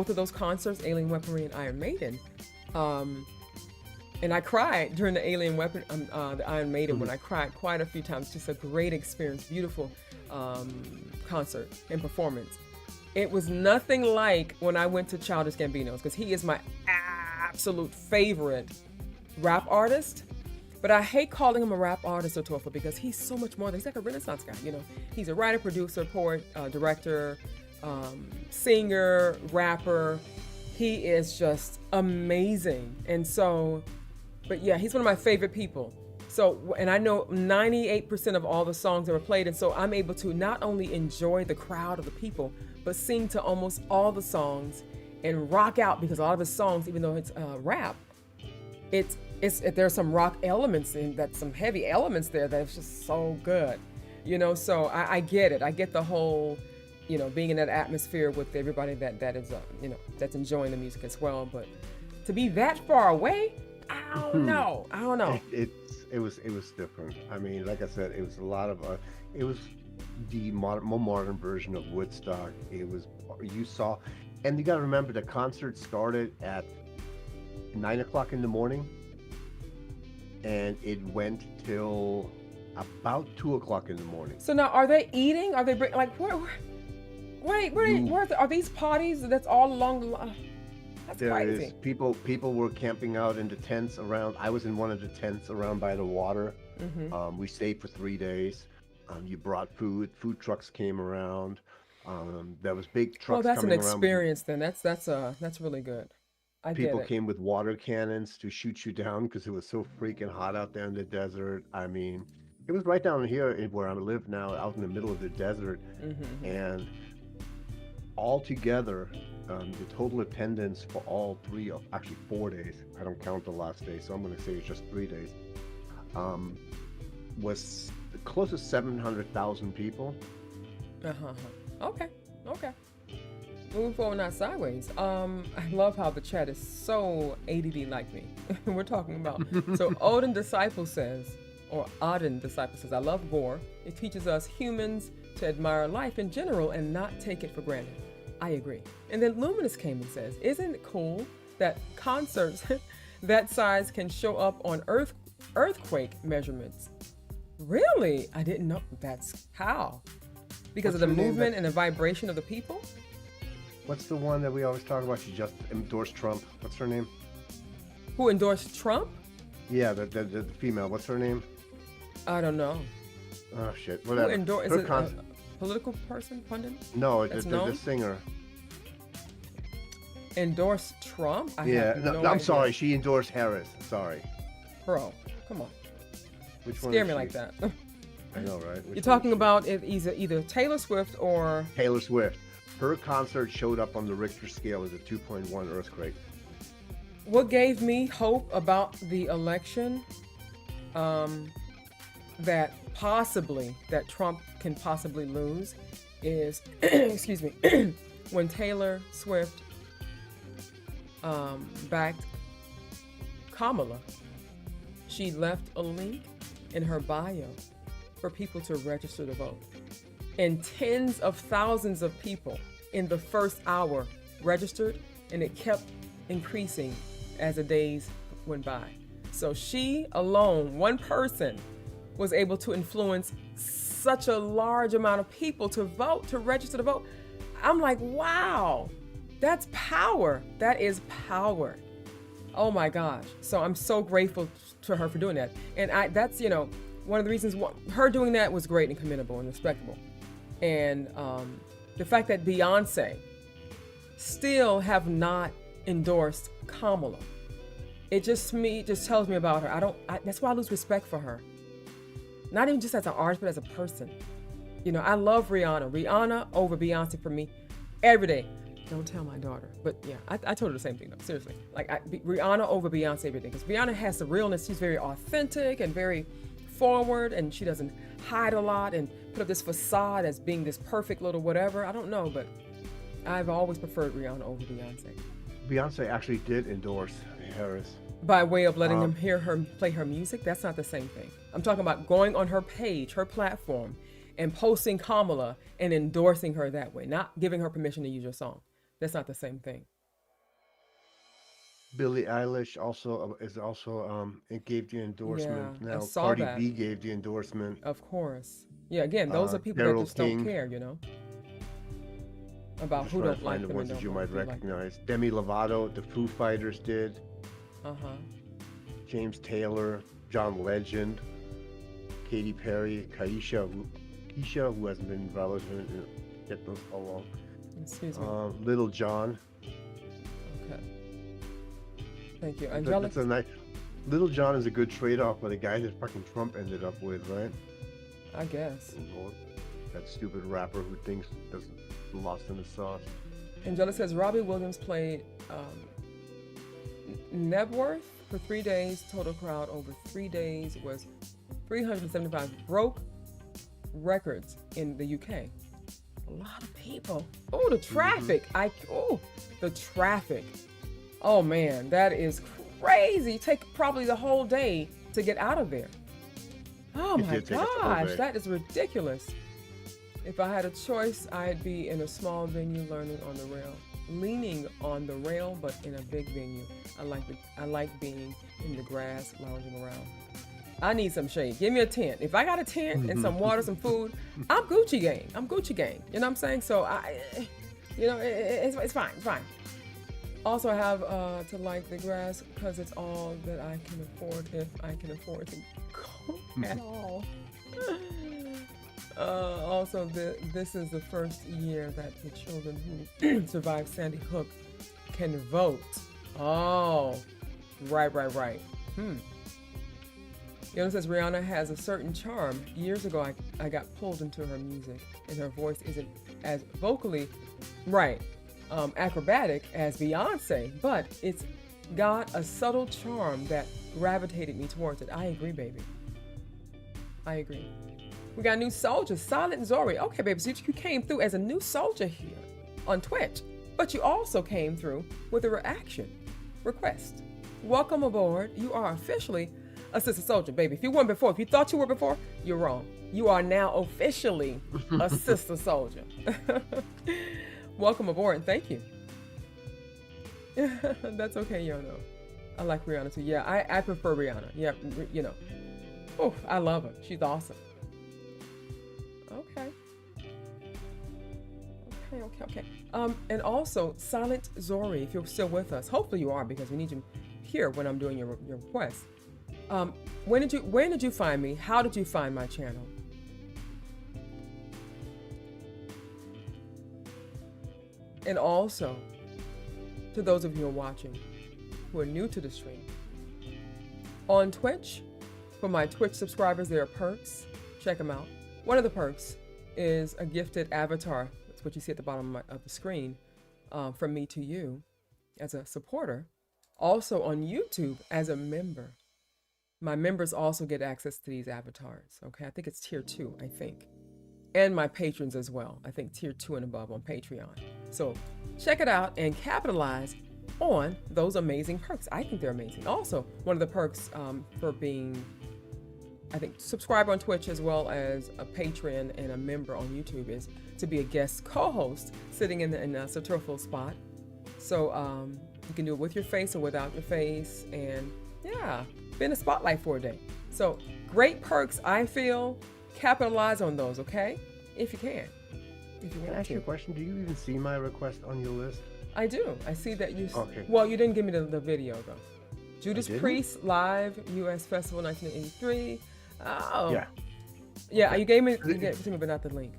of those concerts, Alien Weaponry and Iron Maiden, and I cried during the the Iron Maiden when I cried quite a few times. Just a great experience, beautiful concert and performance. It was nothing like when I went to Childish Gambino's, because he is my absolute favorite rap artist. But I hate calling him a rap artist or Tofa because he's so much more. He's like a Renaissance guy, you know. He's a writer, producer, poet, director, singer, rapper. He is just amazing. And so, but yeah, he's one of my favorite people. So, and I know 98% of all the songs that were played. And so I'm able to not only enjoy the crowd of the people, but sing to almost all the songs and rock out, because a lot of his songs, even though it's rap, there's some rock elements in that, some heavy elements there that's just so good, you know. So I get it. I get the whole, you know, being in that atmosphere with everybody that is, you know, that's enjoying the music as well. But to be that far away, I don't know. It was different. I mean, like I said, it was a lot of it was the more modern version of Woodstock. It was, you saw, and you got to remember the concert started at 9 o'clock in the morning, and it went till about 2 o'clock in the morning. So now, are they eating? Are they like are these parties that's all along the line? That's There crazy. is people were camping out in the tents around. I was in one of the tents around by the water. Mm-hmm. We stayed for 3 days. You brought food trucks came around. There was big trucks. Well, that's an coming around with- experience then. That's really good. I People get it. came with water cannons to shoot you down because it was so freaking hot out there in the desert. I mean, it was right down here where I live now, out in the middle of the desert. Mm-hmm. And all together, the total attendance for all actually 4 days, I don't count the last day, so I'm going to say it's just 3 days, was close to 700,000 people. Okay. Moving forward, not sideways. I love how the chat is so ADD like me. We're talking about. So Odin Disciple says, I love gore. It teaches us humans to admire life in general and not take it for granted. I agree. And then Luminous came and says, isn't it cool that concerts that size can show up on earthquake measurements? Really? I didn't know. That's how. Because What's of the her name movement and the vibration of the people? What's the one that we always talk about? She just endorsed Trump. What's her name? Who endorsed Trump? Yeah, the female. What's her name? I don't know. Oh shit! Who Whatever. endorsed? Is it a political person, pundit? No, That's the known? singer. Endorsed Trump? I Yeah, have no, no I'm idea. sorry. She endorsed Harris. Sorry. Bro, come on. Which one? Scare is me she? like that. I know, right? Which one You're is talking she? about either Taylor Swift or... Taylor Swift. Her concert showed up on the Richter scale as a 2.1 earthquake. What gave me hope about the election, that Trump can possibly lose, is, excuse me, when Taylor Swift backed Kamala. She left a link in her bio for people to register to vote. And tens of thousands of people in the first hour registered, and it kept increasing as the days went by. So she alone, one person, was able to influence such a large amount of people to vote, to register to vote. I'm like, wow, that's power. That is power. Oh my gosh. So I'm so grateful to her for doing that. And that's, one of the reasons her doing that was great and commendable and respectable. And the fact that Beyonce still have not endorsed Kamala, it just tells me about her. That's why I lose respect for her. Not even just as an artist, but as a person. I love Rihanna. Rihanna over Beyonce for me every day. Don't tell my daughter, but yeah, I told her the same thing though. Seriously, Rihanna over Beyonce every day, because Rihanna has the realness. She's very authentic and very forward, and she doesn't hide a lot and put up this facade as being this perfect little whatever. I don't know, but I've always preferred Rihanna over Beyonce. Beyonce actually did endorse Harris. By way of letting them hear her play her music, that's not the same thing. I'm talking about going on her page, her platform, and posting Kamala and endorsing her that way, not giving her permission to use your song. That's not the same thing. Billie Eilish it gave the endorsement. Yeah, I Now saw Cardi that. B gave the endorsement. Of course. Yeah, again, those are people Carole that just King. don't care, about Just who trying don't to like find the them ones and that you don't might like them. recognize. Demi Lovato, the Foo Fighters did. Uh-huh. James Taylor, John Legend, Katy Perry, Keisha, who hasn't been relevant in get those how long. Excuse me. Little John. Okay. Thank you. That's Angelic. a nice. Little John is a good trade-off with a guy that fucking Trump ended up with, right? I guess. That stupid rapper who thinks doesn't lost in the sauce. Angelic says Robbie Williams played Nebworth for 3 days. Total crowd over 3 days was 375. Broke records in the UK. A lot of people. Oh, the traffic. The traffic. Oh man, that is crazy. Take probably the whole day to get out of there. Oh It my did take us the whole gosh, day. that is ridiculous. If I had a choice, I'd be in a small venue learning on the rail. Leaning on the rail, but in a big venue. I like being in the grass, lounging around. I need some shade. Give me a tent. If I got a tent and some water, some food, I'm Gucci gang. I'm Gucci gang. You know what I'm saying? So it's fine. It's fine. Also, I have to like the grass because it's all that I can afford if I can afford to go at all. Also, this is the first year that the children who survived Sandy Hook can vote. Oh, right. Jono says Rihanna has a certain charm. Years ago, I got pulled into her music, and her voice isn't as vocally right. acrobatic as Beyonce, but it's got a subtle charm that gravitated me towards it. I agree, baby. I agree. We got new soldiers, Silent Zori. Okay, baby, so you came through as a new soldier here on Twitch, but you also came through with a reaction request. Welcome aboard. You are officially a Sistah soldier, baby. If you weren't before, if you thought you were before, you're wrong. You are now officially a Sistah soldier. Welcome aboard and thank you. That's okay, Jono. I like Rihanna too. Yeah, I prefer Rihanna. Yeah, you know. Oh, I love her. She's awesome. Okay. Okay. And also, Silent Zori, if you're still with us, hopefully you are because we need you here when I'm doing your request. When did you find me? How did you find my channel? And also, to those of you who are watching, who are new to the stream, on Twitch, for my Twitch subscribers, there are perks. Check them out. One of the perks is a gifted avatar. That's what you see at the bottom of the screen, from me to you as a supporter. Also on YouTube as a member. My members also get access to these avatars. Okay, I think it's tier 2, I think. And my patrons as well. I think tier 2 and above on Patreon. So check it out and capitalize on those amazing perks. I think they're amazing. Also, one of the perks for being, I think, subscriber on Twitch as well as a patron and a member on YouTube is to be a guest co-host sitting in a satirical spot. So you can do it with your face or without your face, and yeah, be in the spotlight for a day. So great perks, I feel. Capitalize on those, okay? If you can. If you Can I ask you a question? Do you even see my request on your list? I do. I see that you. Okay. Well, you didn't give me the video though. Judas didn't? Priest live U.S. Festival 1983. Oh. Yeah. Yeah, you gave me to me, but not the link.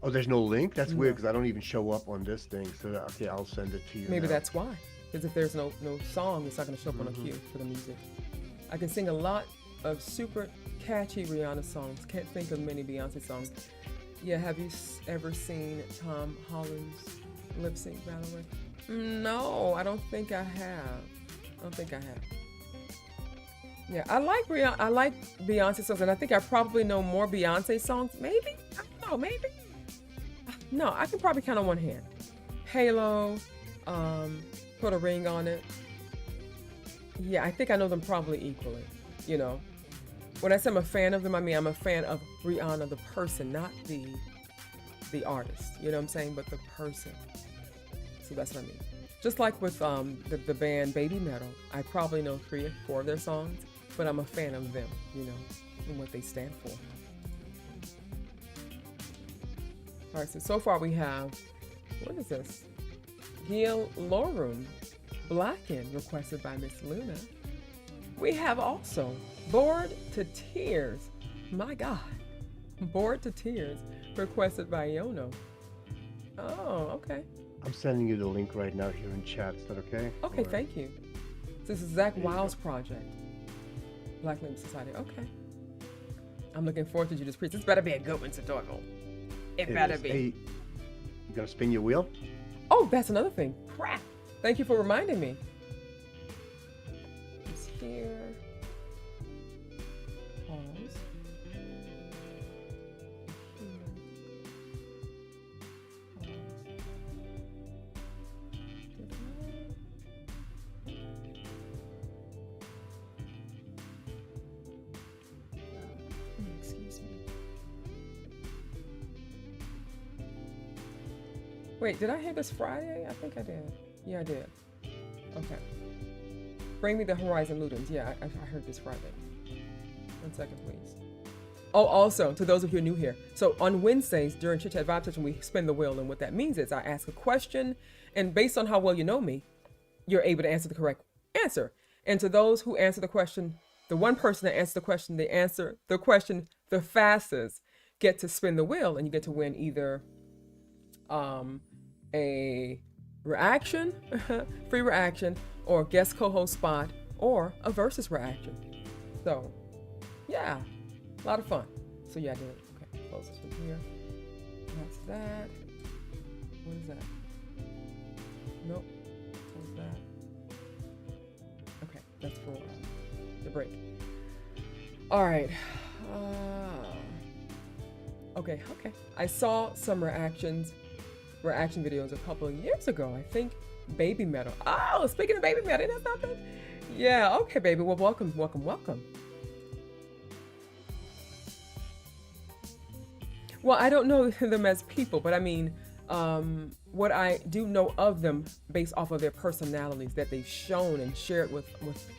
Oh, there's no link? That's No. weird because I don't even show up on this thing. So, okay, I'll send it to you. Maybe now. that's why. Because if there's no song, it's not going to show up on a queue for the music. I can sing a lot of super catchy Rihanna songs. Can't think of many Beyonce songs. Yeah, have you ever seen Tom Holland's lip sync battle with? No, I don't think I have. Yeah, I like Rihanna. I like Beyonce songs, and I think I probably know more Beyonce songs. Maybe? I don't know, maybe? No, I can probably count on one hand. Halo, Put a Ring on It. Yeah, I think I know them probably equally, you know. When I say I'm a fan of them, I mean I'm a fan of Rihanna, the person, not the artist. You know what I'm saying? But the person. So that's what I mean. Just like with the band Baby Metal, I probably know 3 or 4 of their songs, but I'm a fan of them, you know, and what they stand for. All right, so far we have, what is this? Gil Lorum, Blackened, requested by Miss Luna. We have also Bored to Tears. My God. Bored to Tears, requested by Jono. Oh, okay. I'm sending you the link right now here in chat. Is that okay? Okay, Or- thank you. This is Zach There you Wild's go. project. Black Label Society. Okay. I'm looking forward to Judas Priest. This better be a good one, Sadorgle. It It better is. be. Hey, you gonna spin your wheel? Oh, that's another thing. Crap. Thank you for reminding me. It's here. Pause. Here. Pause. Excuse me. Wait, did I hear this Friday? I think I did. Yeah, I did. Okay. Bring me the Horizon Ludens. Yeah, I heard this Friday. 1 second, please. Oh, also, to those of you who are new here. So on Wednesdays during Chit-Chat Vibe Session, we spin the wheel. And what that means is I ask a question, and based on how well you know me, you're able to answer the correct answer. And to those who answer the question, the one person that answers the question, they answer the question the fastest, get to spin the wheel, and you get to win either a reaction, free reaction, or guest co-host spot, or a versus reaction. So, yeah, a lot of fun. So yeah, I did it. Okay, close this one here. That's that. What is that? Nope. What's that? Okay, that's for the break. All right. Okay. I saw some reaction videos a couple of years ago. I think Baby Metal. Oh, speaking of Baby Metal, isn't that something? Yeah. Okay, baby. Well, welcome. Well, I don't know them as people, but I mean, what I do know of them based off of their personalities that they've shown and shared with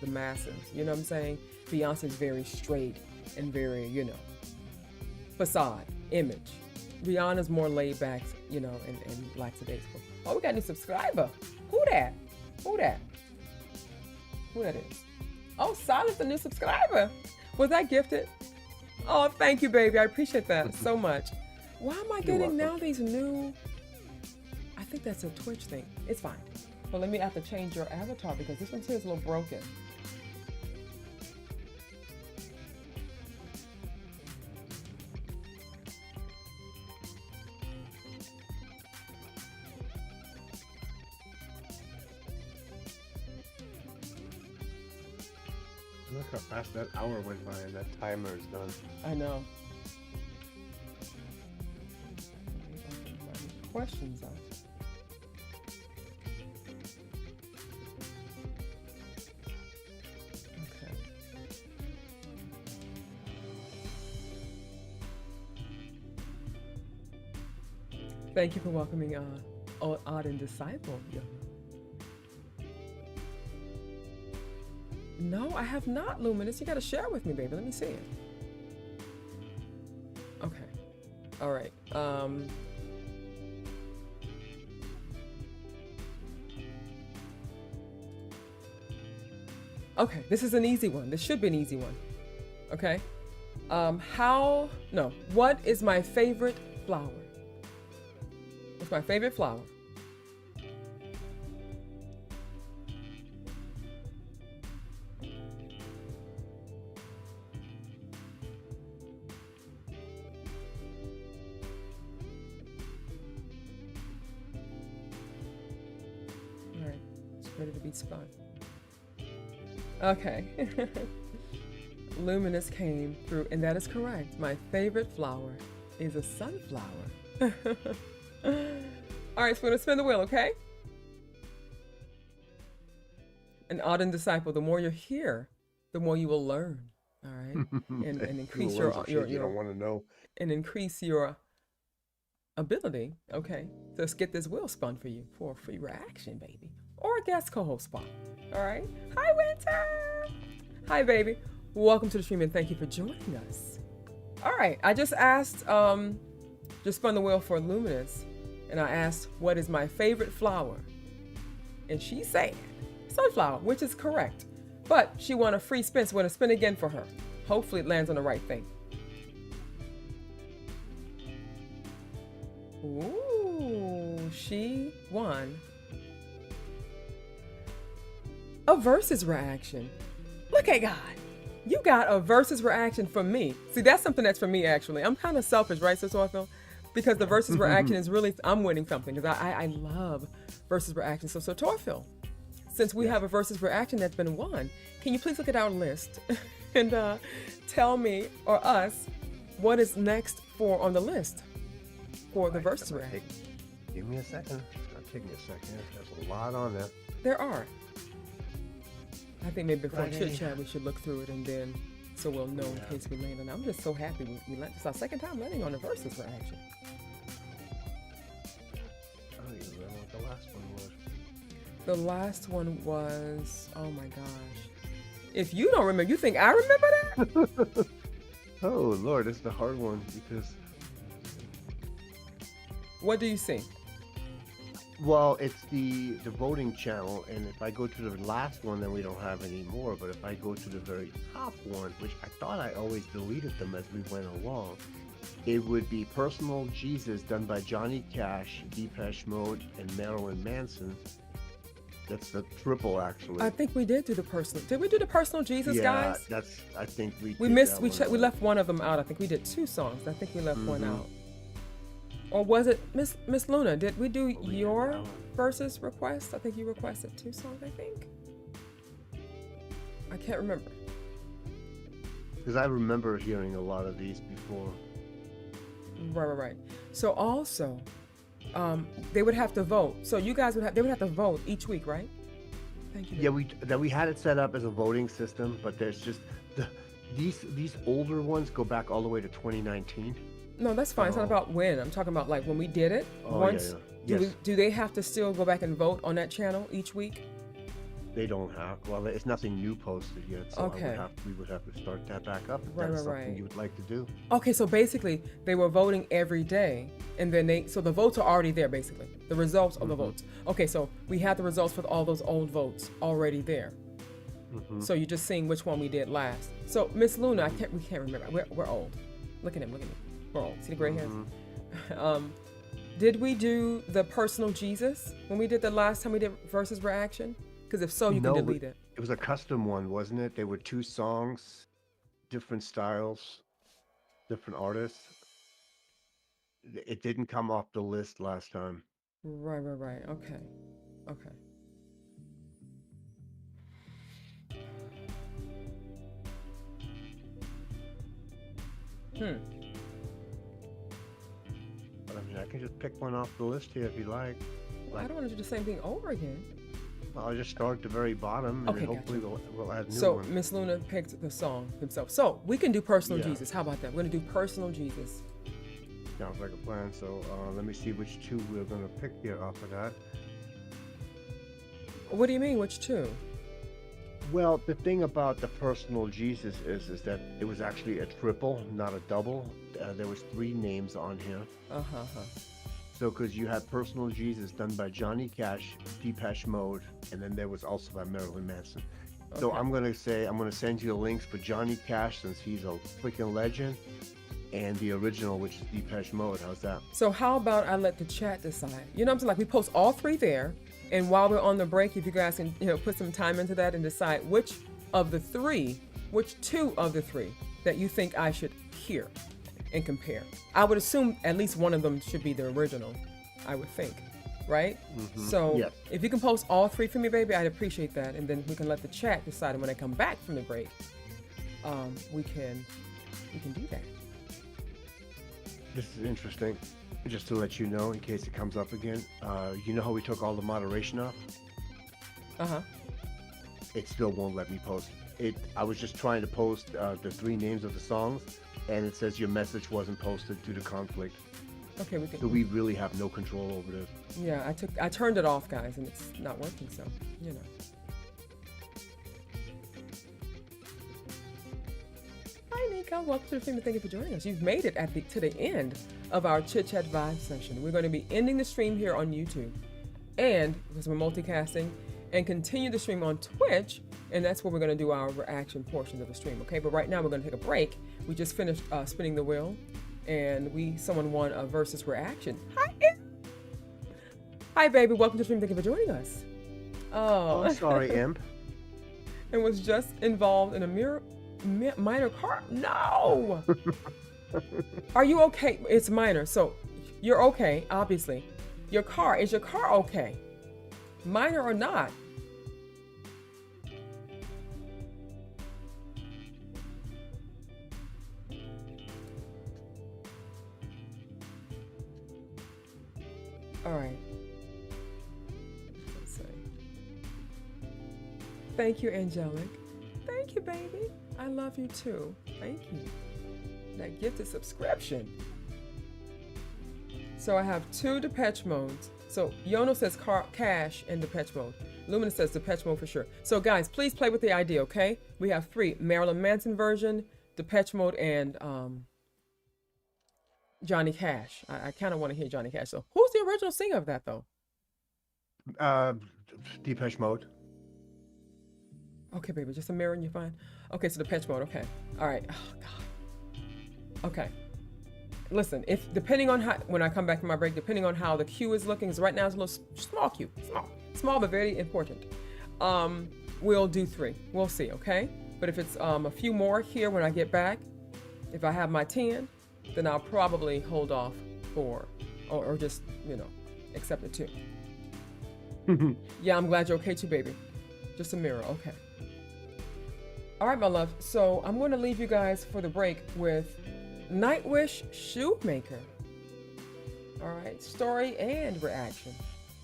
the masses. You know what I'm saying? Beyonce's very straight and very, facade, image. Rihanna's more laid back, and lackadaisical. Oh, we got a new subscriber. Who that? Who that is? Oh, Silence, a new subscriber. Was that gifted? Oh, thank you, baby. I appreciate that so much. Why am I getting now these new... I think that's a Twitch thing. It's fine. But let me have to change your avatar because this one here is a little broken. Look how fast that hour went by and that timer is done. I know. Questions though. Okay. Thank you for welcoming Odd and Disciple. Yeah. No, I have not, Luminous. You got to share with me, baby. Let me see it. Okay. All right. Okay, this is an easy one. This should be an easy one. Okay. What is my favorite flower? What's my favorite flower? All right, it's ready to be spun. Okay. Luminous came through, and that is correct. My favorite flower is a sunflower. All right, so we're gonna spin the wheel, okay? An Auden disciple, the more you're here, the more you will learn. All right, and increase your you don't want to know, and increase your ability. Okay, so let's get this wheel spun for you for a free reaction, baby, or a guest co-host spot. All right. Hi, Winter. Hi, baby. Welcome to the stream and thank you for joining us. All right. I just asked, just spun the wheel for Luminous, and I asked, what is my favorite flower? And she said sunflower, which is correct. But she won a free spin, so we're going to spin again for her. Hopefully it lands on the right thing. Ooh, she won a versus reaction. Look at God. You got a versus reaction from me. See, that's something that's for me, actually. I'm kind of selfish, right, Sister Orville? Because the versus reaction is really, I'm winning something because I love versus reaction. So Torfil, since we have a versus reaction that's been won, can you please look at our list and tell me or us what is next on the list for the versus reaction? Give me a second. It's not taking a second. There's a lot on there. There are. I think maybe before Chit-Chat we should look through it and then so we'll know in case we land on it. I'm just so happy we landed. It's our second time landing on the versus reaction. I don't even remember what the last one was. The last one was, oh my gosh. If you don't remember, you think I remember that? Oh Lord, it's the hard one because... What do you see? Well, it's the voting channel, and if I go to the last one, then we don't have any more. But if I go to the very top one, which I thought I always deleted them as we went along, it would be Personal Jesus done by Johnny Cash, Depeche Mode, and Marilyn Manson. That's the triple, actually. I think we did do the personal. Did we do the Personal Jesus, guys? Yeah, that's. I think we. We missed. We left one of them out. I think we did 2 songs. I think we left one out. Or was it Miss Luna? Did we do Oh, yeah, your that one. versus request? I think you requested 2 songs, I think. I can't remember. Because I remember hearing a lot of these before. Right. So also, they would have to vote. So you guys they would have to vote each week, right? Thank you. Yeah, we had it set up as a voting system, but there's just these older ones go back all the way to 2019. No, that's fine. It's not Oh. about when. I'm talking about like when we did it. Oh, Once, yeah. Yes. do they have to still go back and vote on that channel each week? They don't have. Well, it's nothing new posted yet, so Okay. we would have to start that back up if Right, that's right, something right. you would like to do. Okay, so basically they were voting every day, and then so the votes are already there. Basically, the results of the votes. Okay, so we have the results for all those old votes already there. So you're just seeing which one we did last. So Miss Luna, we can't remember. We're old. Look at him. We're old. See the gray hairs? Did we do the personal Jesus when we did the last time we did versus reaction? Because if so, you No, can but delete it. it was a custom one, wasn't it? They were 2 songs, different styles, different artists. It didn't come off the list last time. Right. Okay. But I mean, I can just pick one off the list here if you like. I don't want to do the same thing over again. I'll just start at the very bottom, and Okay, then hopefully we'll add new So ones. Miss Luna picked the song himself. So we can do personal Yeah. Jesus. How about that? We're gonna do personal Jesus. Sounds like a plan. So let me see which 2 we're gonna pick here off of that. What do you mean? Which 2? Well, the thing about the personal Jesus is that it was actually a triple, not a double. There was 3 names on here. So because you had personal Jesus done by Johnny Cash, Depeche Mode, and then there was also by Marilyn Manson. So Okay. I'm gonna send you the links for Johnny Cash since he's a freaking legend, and the original, which is Depeche Mode. How's that? So how about I let the chat decide? You know what I'm saying? Like we post all 3 there, and while we're on the break, if you guys can, put some time into that and decide which 2 of the 3 that you think I should hear and compare. I would assume at least one of them should be the original, I would think, right? So Yes. if you can post all 3 for me, baby, I'd appreciate that, and then we can let the chat decide. And when I come back from the break, we can do that. This is interesting. Just to let you know, in case it comes up again, you know how we took all the moderation off? It still won't let me post it. I was just trying to post the 3 names of the songs, and it says your message wasn't posted due to conflict. Okay, we can. So we really have no control over this. Yeah, I turned it off, guys, and it's not working. So Hi, Nika. Welcome to the stream. Thank you for joining us. You've made it to the end of our Chit-Chat Vibe session. We're going to be ending the stream here on YouTube, and because we're multicasting, and continue the stream on Twitch, and that's where we're going to do our reaction portions of the stream. Okay, but right now we're going to take a break. We just finished spinning the wheel, and someone won a versus reaction. Hi, baby. Welcome to the stream. Thank you for joining us. Oh, sorry, Imp. And was just involved in a minor car. No. Are you okay? It's minor, so you're okay. Obviously, is your car okay? Minor or not? All right. Let's see. Thank you, Angelic. Thank you, baby. I love you too. Thank you. That gifted subscription. So I have 2 Depeche modes. So Jono says Cash and Depeche Mode. Lumina says Depeche Mode for sure. So guys, please play with the idea, okay? We have 3: Marilyn Manson version, Depeche Mode, and Johnny Cash. I kind of want to hear Johnny Cash. So who's the original singer of that though? Depeche Mode. Okay, baby, just a mirror and you're fine. Okay, so Depeche Mode. Okay, all right. Oh God. Okay. Listen, if depending on how when I come back from my break, depending on how the queue is looking, because right now it's a little small queue, small but very important. We'll do 3. We'll see, okay? But if it's a few more here when I get back, if I have my 10, then I'll probably hold off for or just, you know, accept it too. Yeah, I'm glad you're okay too, baby. Just a mirror, okay. All right, my love. So I'm going to leave you guys for the break with Nightwish Shoemaker. All right, story and reaction.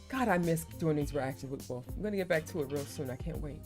God, I miss doing these reactions with Wolf. I'm going to get back to it real soon. I can't wait.